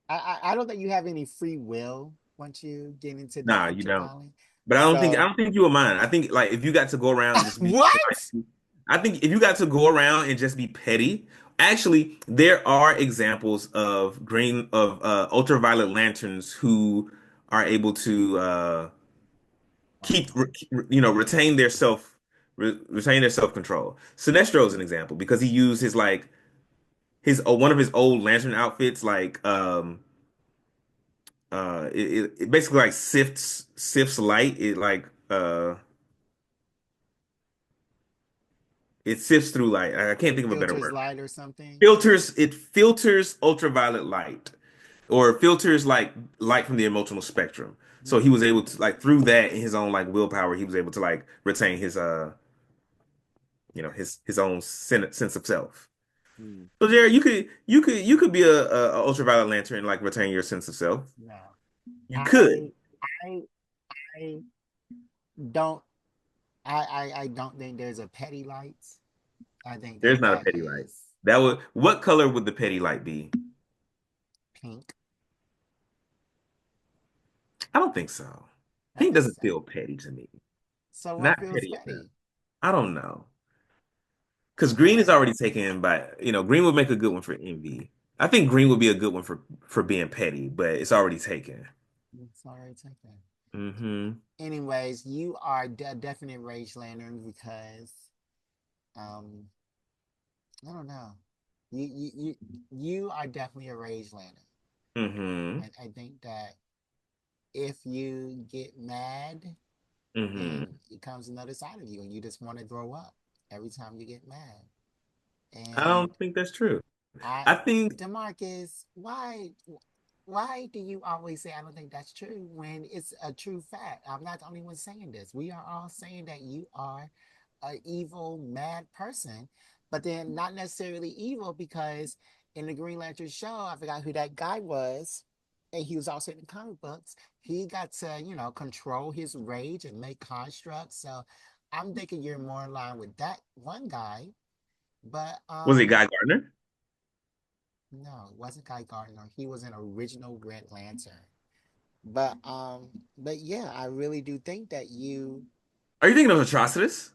I don't think you have any free will once you get into the Nah, you don't. ultraviolet. But I So don't think you would mind. I think like if you got to go around and just be what? I think if you got to go around and just be petty, actually there are examples of ultraviolet lanterns who are able to keep retain their retain their self control. Sinestro is an example because he used his like his one of his old lantern outfits like it basically like sifts light. It sifts through light. I can't It think of a better filters word. light or something. Filters ultraviolet light or filters like light from the emotional spectrum. So he was able to like through that in his own like willpower, he was able to like retain his his own sense of self. Mm. So Jared, you could be a ultraviolet lantern and like retain your sense of self. No, You could. I I I don't I don't think there's a petty light. I think There's that not a that petty light. is That would what color would the petty light be? pink. I don't think so. I Pink think doesn't so. feel petty to me. So what Not feels petty enough. petty? I don't know. Because green is Uh, already taken by, green would make a good one for envy. I think green would be a good one for being petty, but it's already taken. it's already taken. Hmm. Anyways, you are a definite rage lantern because um I don't know. You are definitely a rage lantern. Mm-hmm. I think that if you get mad, Mm-hmm. then it comes another side of you, and you just want to throw up every time you get mad. I And don't think that's true. I, I think Demarcus, why do you always say I don't think that's true when it's a true fact? I'm not the only one saying this. We are all saying that you are an evil, mad person, but then not necessarily evil because in the Green Lantern show, I forgot who that guy was, and he was also in the comic books. He got to, control his rage and make constructs. So I'm thinking you're more in line with that one guy. But was it Guy Gardner? no, it wasn't Guy Gardner. He was an original Red Lantern. But yeah, I really do think that you Are you thinking of Atrocitus,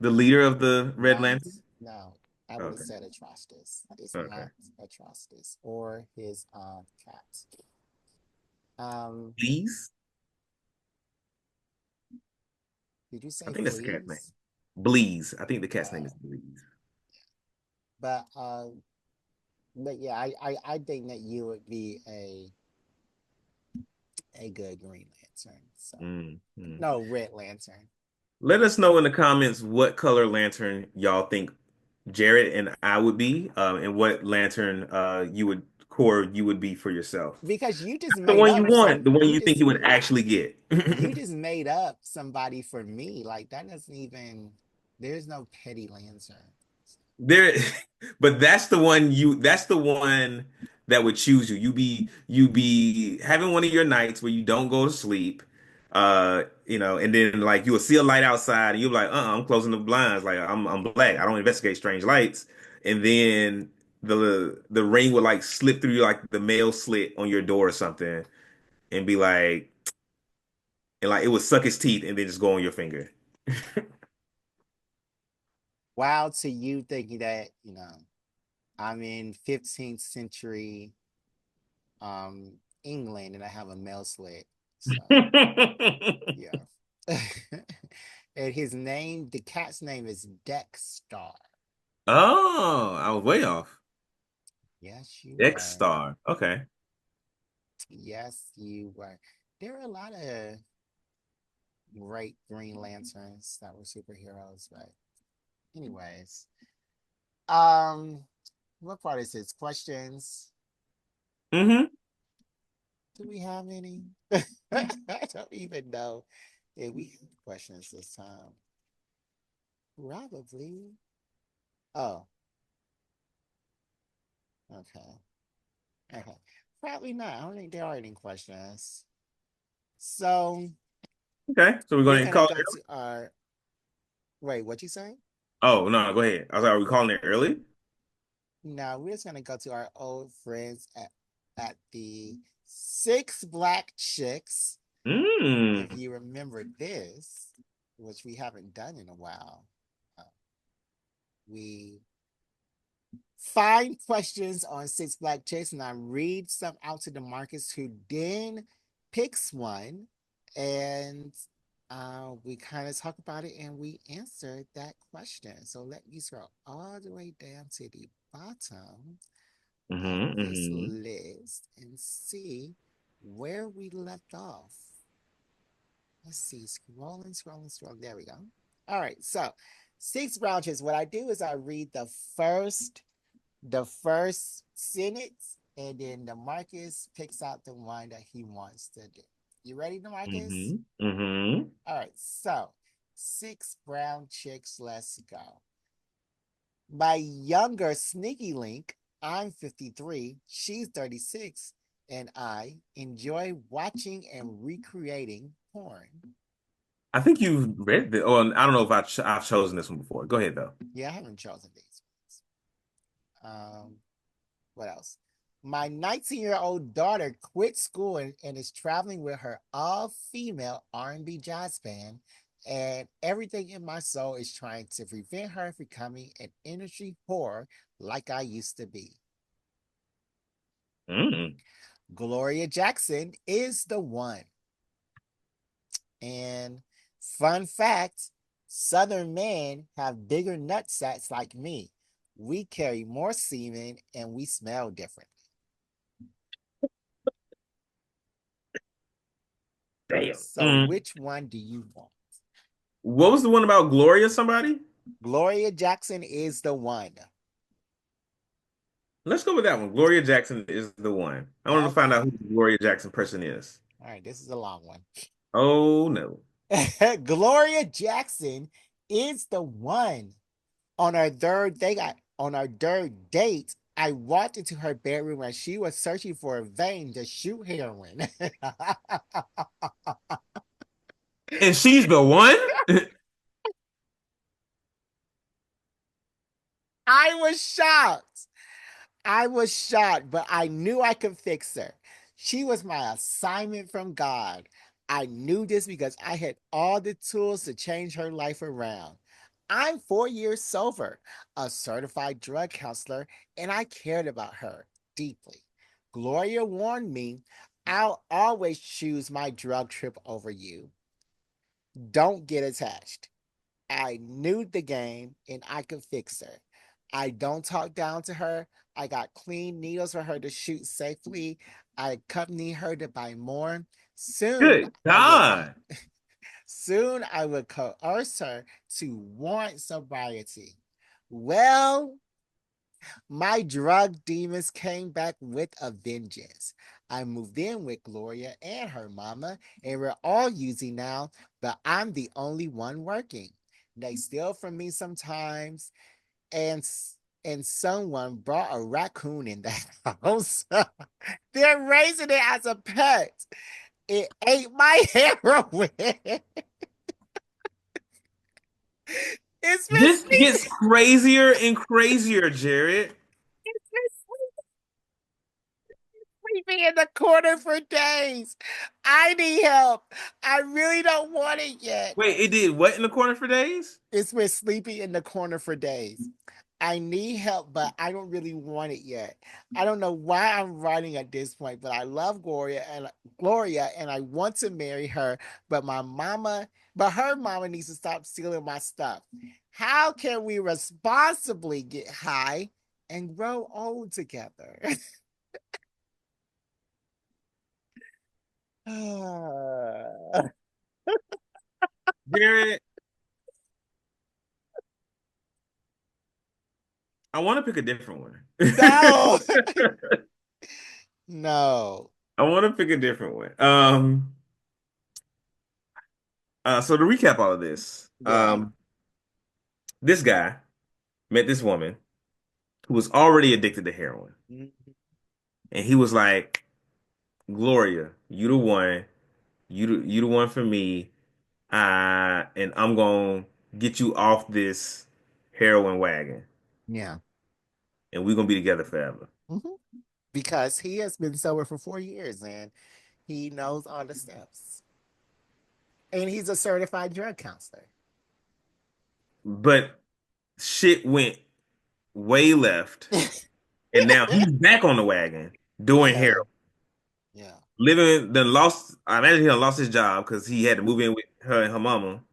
the leader of the Red not Lantern? no, I would have Okay. said Atrocitus. It's Okay. not Atrocitus or his cat. Um, Please? did you I say think that's the cat's name. fleas? Bleeze. I think the cat's name Uh, is Bleeze. but yeah, I think that you would be a good Green Lantern. So Mm. no, Red Lantern. Let us know in the comments what color lantern y'all think Jared and I would be, and what lantern you would be for yourself. Because you just The made one you up want, some the one you think you would actually get. you just made up somebody for me. Like that doesn't even there's no petty lantern. There, but that's the one that would choose you. You be having one of your nights where you don't go to sleep, and then like you'll see a light outside and you're like, I'm closing the blinds. Like I'm black. I don't investigate strange lights. And then the ring would like slip through like the mail slit on your door or something and be like, and like it would suck his teeth and then just go on your finger. Wow to you thinking that, I'm in 15th century England and I have a mail slit. So yeah. And the cat's name is Dexter. Oh, I was way off. Yes, you X were. Star. Okay. Yes, you were. There are a lot of great Green Lanterns that were superheroes, but anyways. Um, what part is this? Questions? Mm-hmm. Do we have any? I don't even know if we have questions this time. Probably. Oh, okay. Okay. Probably not. I don't think there are any questions. So Okay. So we're we're going to gonna call go it. to our wait, what you say? Oh, no, go ahead. I was like, are we calling it early? No, we're just gonna go to our old friends at the Six Black Chicks. If Mm. you remember this, which we haven't done in a while, uh, we find questions on Six Black Chicks and I read some out to the Marcus who then picks one and we kind of talk about it and we answer that question. So let me scroll all the way down to the bottom of Mm-hmm. this Mm-hmm. list and see where we left off. Let's see, scrolling. There we go. All right, so six branches. What I do is I read the first sentence, and then the Marcus picks out the one that he wants to do. You ready, Marcus? Mm-hmm. Mm-hmm. All right, so six brown chicks, let's go. My younger sneaky link, I'm 53, she's 36, and I enjoy watching and recreating porn. I think you've read the. Oh, I don't know if I've chosen this one before. Go ahead though. Yeah, I haven't chosen these ones. What else? My 19-year-old daughter quit school and is traveling with her all-female R&B jazz band, and everything in my soul is trying to prevent her from becoming an industry whore like I used to be. Mm. Gloria Jackson is the one. And fun fact, Southern men have bigger nut sacks like me. We carry more semen and we smell different. Damn. So, which one do you want? What was the one about Gloria somebody? Gloria Jackson is the one. Let's go with that one. Gloria Jackson is the one. I wanted to find out Okay. who the Gloria Jackson person is. All right. This is a long one. Oh no. Gloria Jackson is the one. On our third date, I walked into her bedroom and she was searching for a vein to shoot heroin. And she's the one? I was shocked. I was shocked, but I knew I could fix her. She was my assignment from God. I knew this because I had all the tools to change her life around. I'm 4 years sober, a certified drug counselor, and I cared about her deeply. Gloria warned me, I'll always choose my drug trip over you. Don't get attached. I knew the game and I could fix her. I don't talk down to her. I got clean needles for her to shoot safely. I accompany her to buy more. Soon Good I would God. soon I would coerce her to want sobriety. Well, my drug demons came back with a vengeance. I moved in with Gloria and her mama, and we're all using now, but I'm the only one working. They steal from me sometimes, and and someone brought a raccoon in the house. They're raising it as a pet. It ate my heroin. It's been This sleeping. gets crazier and crazier, Jared. It's been sleeping in the corner for days. I need help. I really don't want it yet. Wait, it did what in the corner for days? It's been sleeping in the corner for days. I need help, but I don't really want it yet. I don't know why I'm writing at this point, but I love Gloria and I want to marry her, but her mama needs to stop stealing my stuff. How can we responsibly get high and grow old together? Jared, I want to pick a different one. No, no. I want to pick a different one. So to recap all of this, Yeah. this guy met this woman who was already addicted to heroin. Mhm. And he was like, Gloria, you the one, you the one for me. And I'm gonna get you off this heroin wagon, Yeah. and we're gonna be together forever. Mhm. Because he has been sober for 4 years and he knows all the steps. And he's a certified drug counselor. But shit went way left, and now he's back on the wagon doing Yeah. heroin. Yeah. Living the lost. I imagine he done lost his job because he had to move in with her and her mama,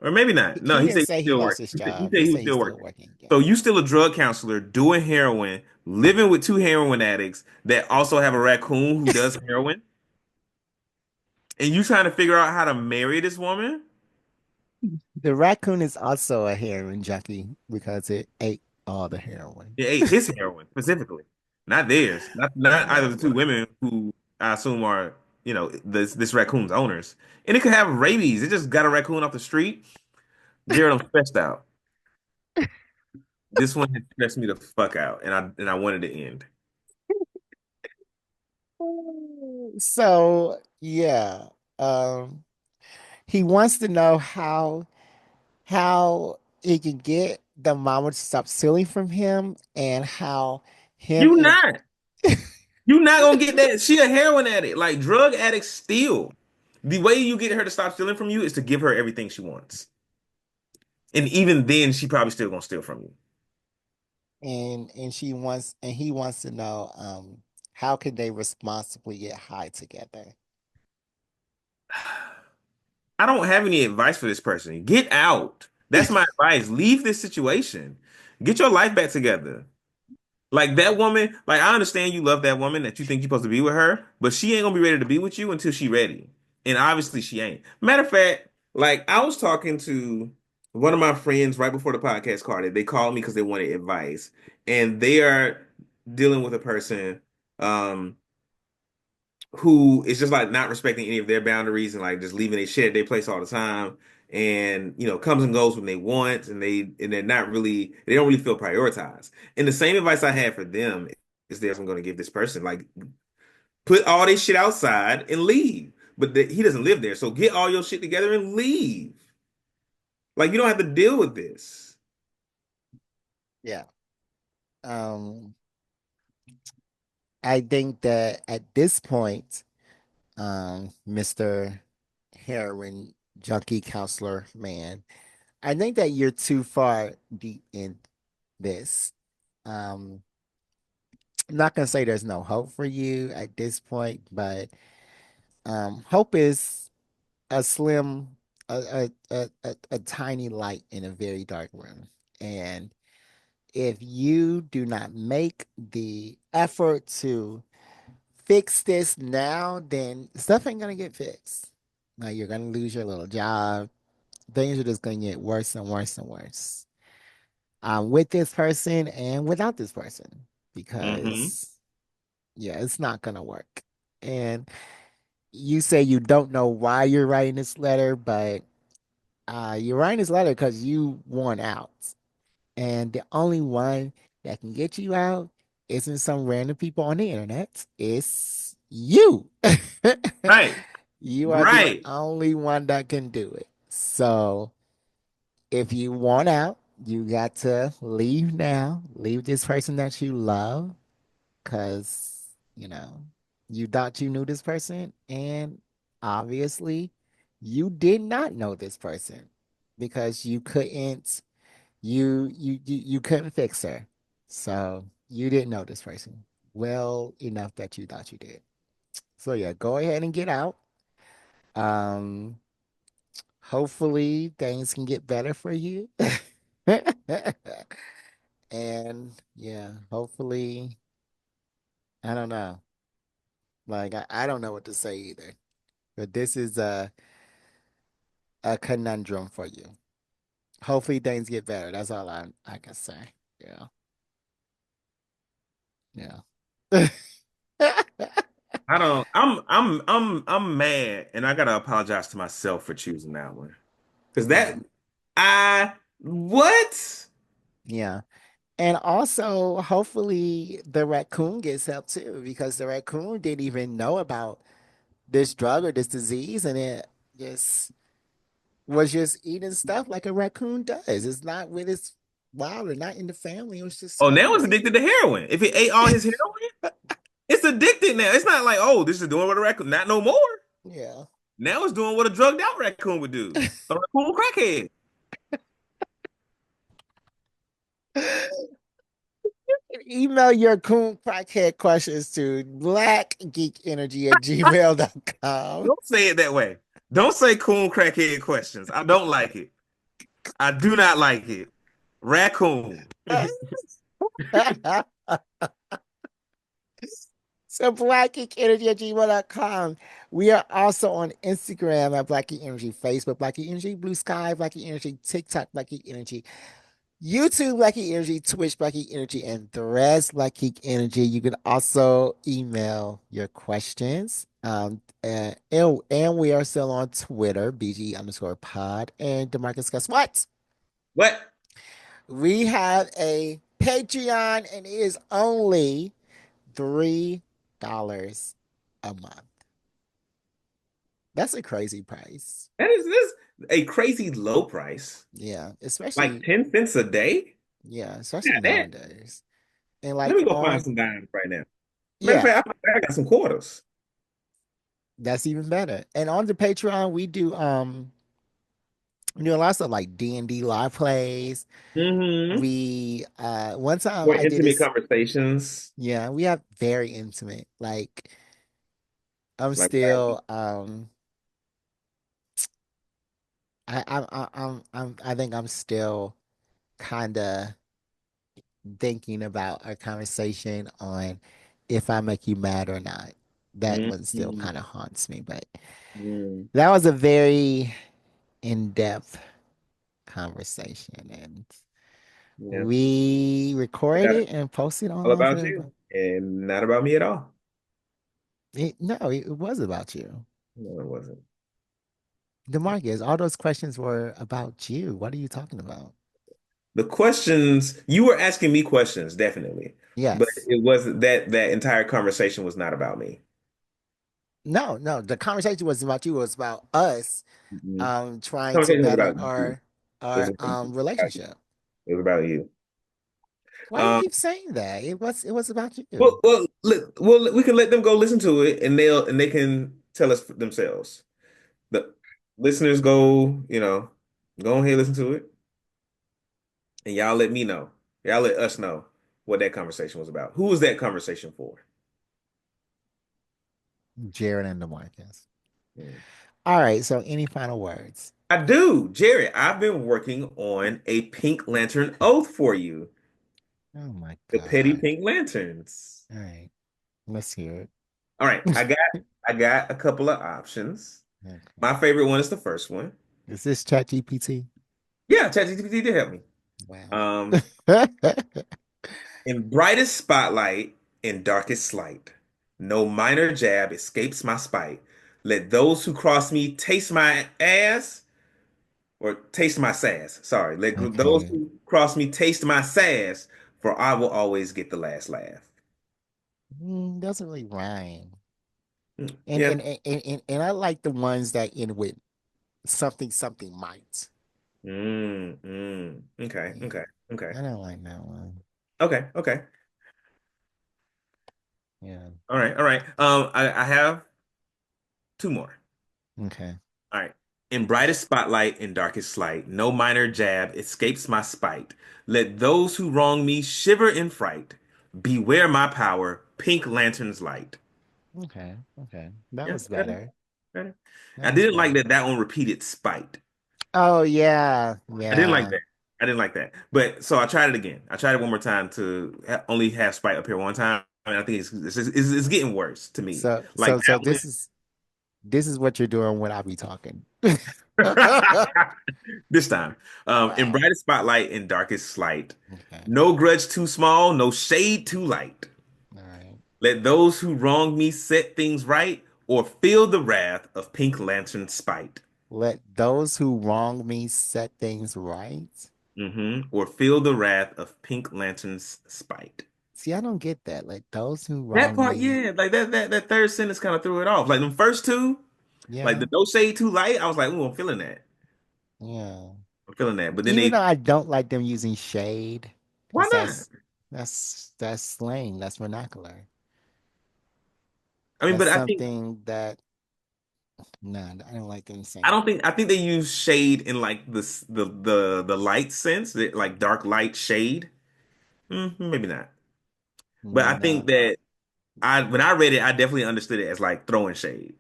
or maybe not. No, He he didn't said he say was he still lost working. his He job. said He he said was he's still still working. working. Yeah. So you still a drug counselor doing heroin, living with two heroin addicts that also have a raccoon who does heroin, and you trying to figure out how to marry this woman? The raccoon is also a heroin junkie because it ate all the heroin. It ate his heroin specifically, not theirs. Not either No, the two women who I assume are, this raccoon's owners. And it could have rabies. It just got a raccoon off the street. Jared, I'm stressed out. This one had stressed me the fuck out, and I wanted to end. so yeah. Um he wants to know how he can get the mama to stop stealing from him and how him You and not. You not gonna get that. She a heroin addict. Like drug addicts steal. The way you get her to stop stealing from you is to give her everything she wants. And even then, she probably still gonna steal from you. and he wants to know how can they responsibly get high together. I don't have any advice for this person. Get out. That's my advice. Leave this situation. Get your life back together. Like that woman, like I understand you love that woman that you think you're supposed to be with her, but she ain't gonna be ready to be with you until she ready. And obviously she ain't. Matter of fact, like I was talking to one of my friends right before the podcast started. They called me because they wanted advice. And they are dealing with a person um who is just like not respecting any of their boundaries and like just leaving their shit at their place all the time and comes and goes when they want and they're not really they don't really feel prioritized. And the same advice I had for them is there's I'm going to give this person like put all this shit outside and leave. But he doesn't live there, so get all your shit together and leave. Like you don't have to deal with this. Yeah. Um, I think that at this point, Mr. Heroin Junkie Counselor Man, I think that you're too far deep in this. Um, I'm not gonna say there's no hope for you at this point, but hope is a slim, a tiny light in a very dark room. And if you do not make the effort to fix this now, then stuff ain't gonna get fixed. Now you're gonna lose your little job. Things are just gonna get worse and worse and worse. With this person and without this person, Hmm. because yeah, it's not gonna work. And you say you don't know why you're writing this letter, but you're writing this letter because you want out. And the only one that can get you out isn't some random people on the internet. It's you. Right. You are the Right. only one that can do it. So if you want out, you got to leave now. Leave this person that you love because, you know, you thought you knew this person. And obviously, you did not know this person because you couldn't fix her. So you didn't know this person well enough that you thought you did. So yeah, go ahead and get out. Um, hopefully things can get better for you. And yeah, hopefully, I don't know. Like I don't know what to say either. But this is a conundrum for you. Hopefully things get better. That's all I can say. Yeah. Yeah. I don't. I'm mad, and I gotta apologize to myself for choosing that one because Yeah. I what? Yeah. And also, hopefully, the raccoon gets help too, because the raccoon didn't even know about this drug or this disease, and it just was just eating stuff like a raccoon does. It's not with its wild or not in the family. It was just Oh, now it's hungry. addicted to heroin. If it ate all his heroin, it's addicted now. It's not like this is doing what a raccoon. Not no more. Yeah. Now it's doing what a drugged out raccoon would do. A raccoon crackhead. Email your coon crackhead questions to blackgeekenergy@gmail.com. Don't say it that way. Don't say coon crackhead questions. I don't like it. I do not like it. Raccoon. So blackgeekenergy@gmail.com. We are also on Instagram at Black Geek Energy, Facebook, Black Geek Energy, Blue Sky, Black Geek Energy, TikTok, Black Geek Energy, YouTube, Black Geek Energy, Twitch, Black Geek Energy, and Threads, Black Geek Energy. You can also email your questions. And we are still on Twitter, BG_pod. And Demarcus, guess what? What? We have a Patreon, and it is only $3 a month. That's a crazy price. That is this a crazy low price. Yeah, Like especially 10 cents a day? yeah, especially Yeah, that. nowadays. And Let like me go find on some dimes right now. Matter of yeah, fact, I got some quarters. that's even better. And on the Patreon, we do a lot of stuff like D&D live plays. Hmm. We one time More I did intimate this, conversations. yeah, we have very intimate. Like I'm Like, still I think I'm still kinda thinking about our conversation on if I make you mad or not. That one still Mm-hmm. kind of haunts me, but Mm, that was a very in-depth conversation, and yeah, we I recorded got it it and posted all online for about you everybody. and not about me at all. No, it was about you. No, it wasn't. DeMarcus, all those questions were about you. What are you talking about? The questions you were asking me questions, definitely, but Yes. it wasn't that entire conversation was not about me. No, no. The conversation was about you. It was about us Mhm. trying to Conversation was better about you. It was our about you. relationship. It was about you. Why do you Um, keep saying that? It was about you. we can let them go listen to it, and they can tell us for themselves. The listeners go, go ahead listen to it, and y'all let me know. Y'all let us know what that conversation was about. Who was that conversation for? Jared and DeMarcus. Hmm. All right, so any final words? I do, Jerry. I've been working on a Pink Lantern oath for you. Oh my The Petty God. Pink Lanterns. All right, let's hear All right, it. I got a couple of options. Okay. My favorite one is the first one. Is this ChatGPT? Yeah, ChatGPT did help me. Wow. Um, in brightest spotlight, in darkest light, no minor jab escapes my spite. Let those who cross me taste my ass or taste my sass. Sorry, let those Okay. who cross me taste my sass, for I will always get the last laugh. Doesn't really rhyme. And Yeah. and, and I like the ones that end with something something might. Okay, Yeah. okay, okay, I don't like that one. okay, okay. Yeah. All right, all right. I have two more. Okay. All right. In brightest spotlight, in darkest light, no minor jab escapes my spite. Let those who wrong me shiver in fright. Beware my power, pink lantern's light. Okay. Okay. That Yeah, was better, better. better. That I was didn't like better. that one repeated spite. Oh yeah. I didn't like Yeah. that. I didn't like that. But so I tried it again. I tried it one more time to only have spite up here one time. And I think it's getting worse to me. Like So that this is what you're doing when I be talking. one. This time, in Wow. brightest spotlight, in darkest light, Okay. no grudge too small, no shade too light. All right. Let those who wrong me set things right, or feel the wrath of Pink Lantern's spite. Let those who wrong me set things right. Or feel the wrath of Pink Lantern's spite. See, I don't get that. Let those who That wrong part, me. yeah, like that third sentence kind of threw it off. Like the first two, like Yeah. the no shade too light, I was like, "Ooh, I'm feeling that. Yeah. I'm feeling that." But then Even though they, I don't like them using shade, why because not? that's slang, that's vernacular. I mean, That's but I think something that nah, I don't like them I saying don't that. think I think they use shade in like the light sense, like dark light shade. Maybe not. But I think No, that I when I read it, I definitely understood it as like throwing shade.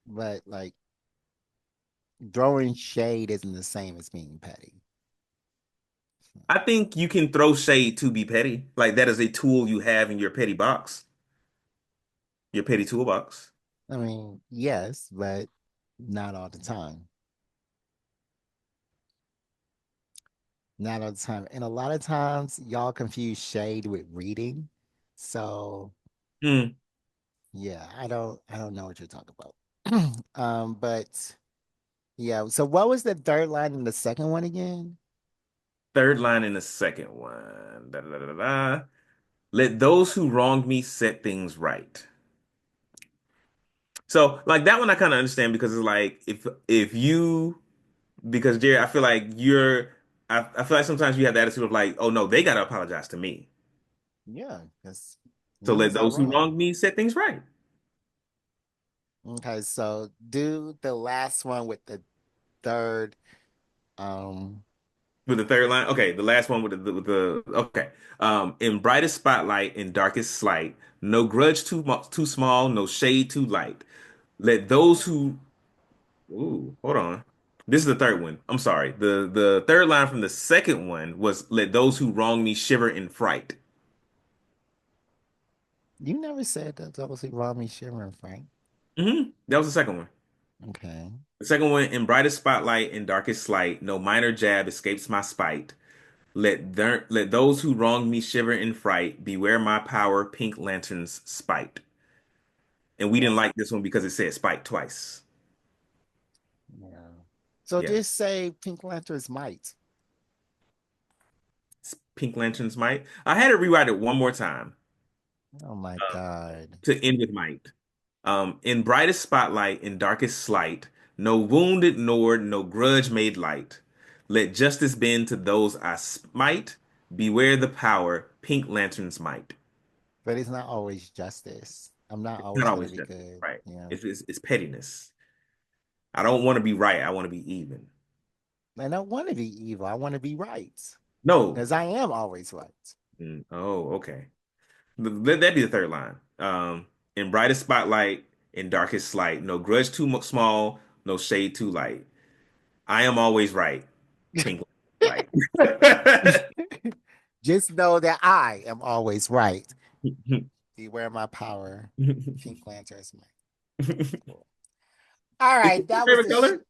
but like throwing shade isn't the same as being petty. I think you can throw shade to be petty. Like that is a tool you have in your petty box, your petty toolbox. I mean, yes, but not all the time. Not all the time. And a lot of times y'all confuse shade with reading. So Hmm. yeah, I don't know what you're talking about. But yeah, so what was the third line in the second one again? Third line in the second one. Da, da, da, da, da. Let those who wronged me set things right. So like that one I kind of understand because it's like if you because Jerry, I feel like I feel like sometimes you have the attitude of like, oh no, they gotta apologize to me. Yeah, because So when let was I those who wrong? wronged me set things right. Okay, so do the last one with the third um With the third line, okay, the last one with the okay. In brightest spotlight, in darkest light, no grudge too small, no shade too light. Let those who ooh, hold on. This is the third one. I'm sorry. The third line from the second one was let those who wrong me shiver in fright. You never said that those who rob me shivering, Frank. That was the second one. Okay. The second one, in brightest spotlight in darkest light, no minor jab escapes my spite. Let those who wrong me shiver in fright. Beware my power, pink lantern's spite. And we didn't Well, like this one because it said spite twice. yeah. So Yeah. just say Pink Lantern's might. Pink lantern's might. I had to rewrite it one more time Oh my God. to end with might. In brightest spotlight, in darkest slight, no wound ignored, no grudge made light. Let justice bend to those I smite. Beware the power, pink lantern's might. But it's not always justice. I'm not It's not always going to always be justice, good. right? Yeah. It's pettiness. I don't want to be right. I want to be even. I don't want to be evil. I want to be right. No. Because I am always right. Oh, okay. Let that be the third line. In brightest spotlight, in darkest light, no grudge too small, no shade too light. I am always right. Pink light. Just know that I am always right. Beware my power. Pink Lantern's might. Cool. All What's right. your That was favorite the color?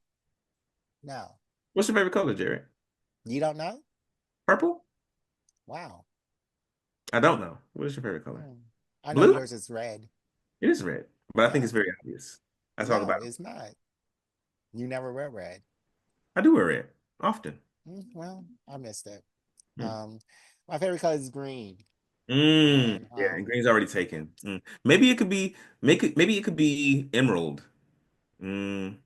no. What's your favorite color, Jared? You don't know? Purple? Wow. I don't know. What is your favorite color? Hmm. I know Blue? yours is red. It is red, but I think Yeah. it's very obvious. I talk No, about it's not. You never wear red. I do wear red often. Well, I missed it. Hmm. Um, my favorite color is green. And Yeah, and green's already taken. Maybe it could be maybe it could be emerald. Mm,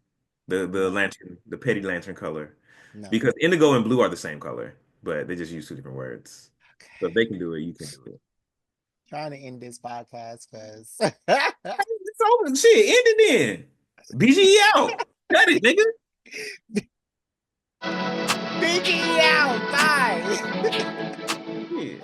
the no, lantern, the petty lantern color. no. Because indigo and blue are the same color, but they just use two different words. So if they Okay. can do it, you can do it. Trying to end this podcast because It's over. Shit, end it then. BGE out. Cut it, nigga. Biggie out. Bye. Yeah.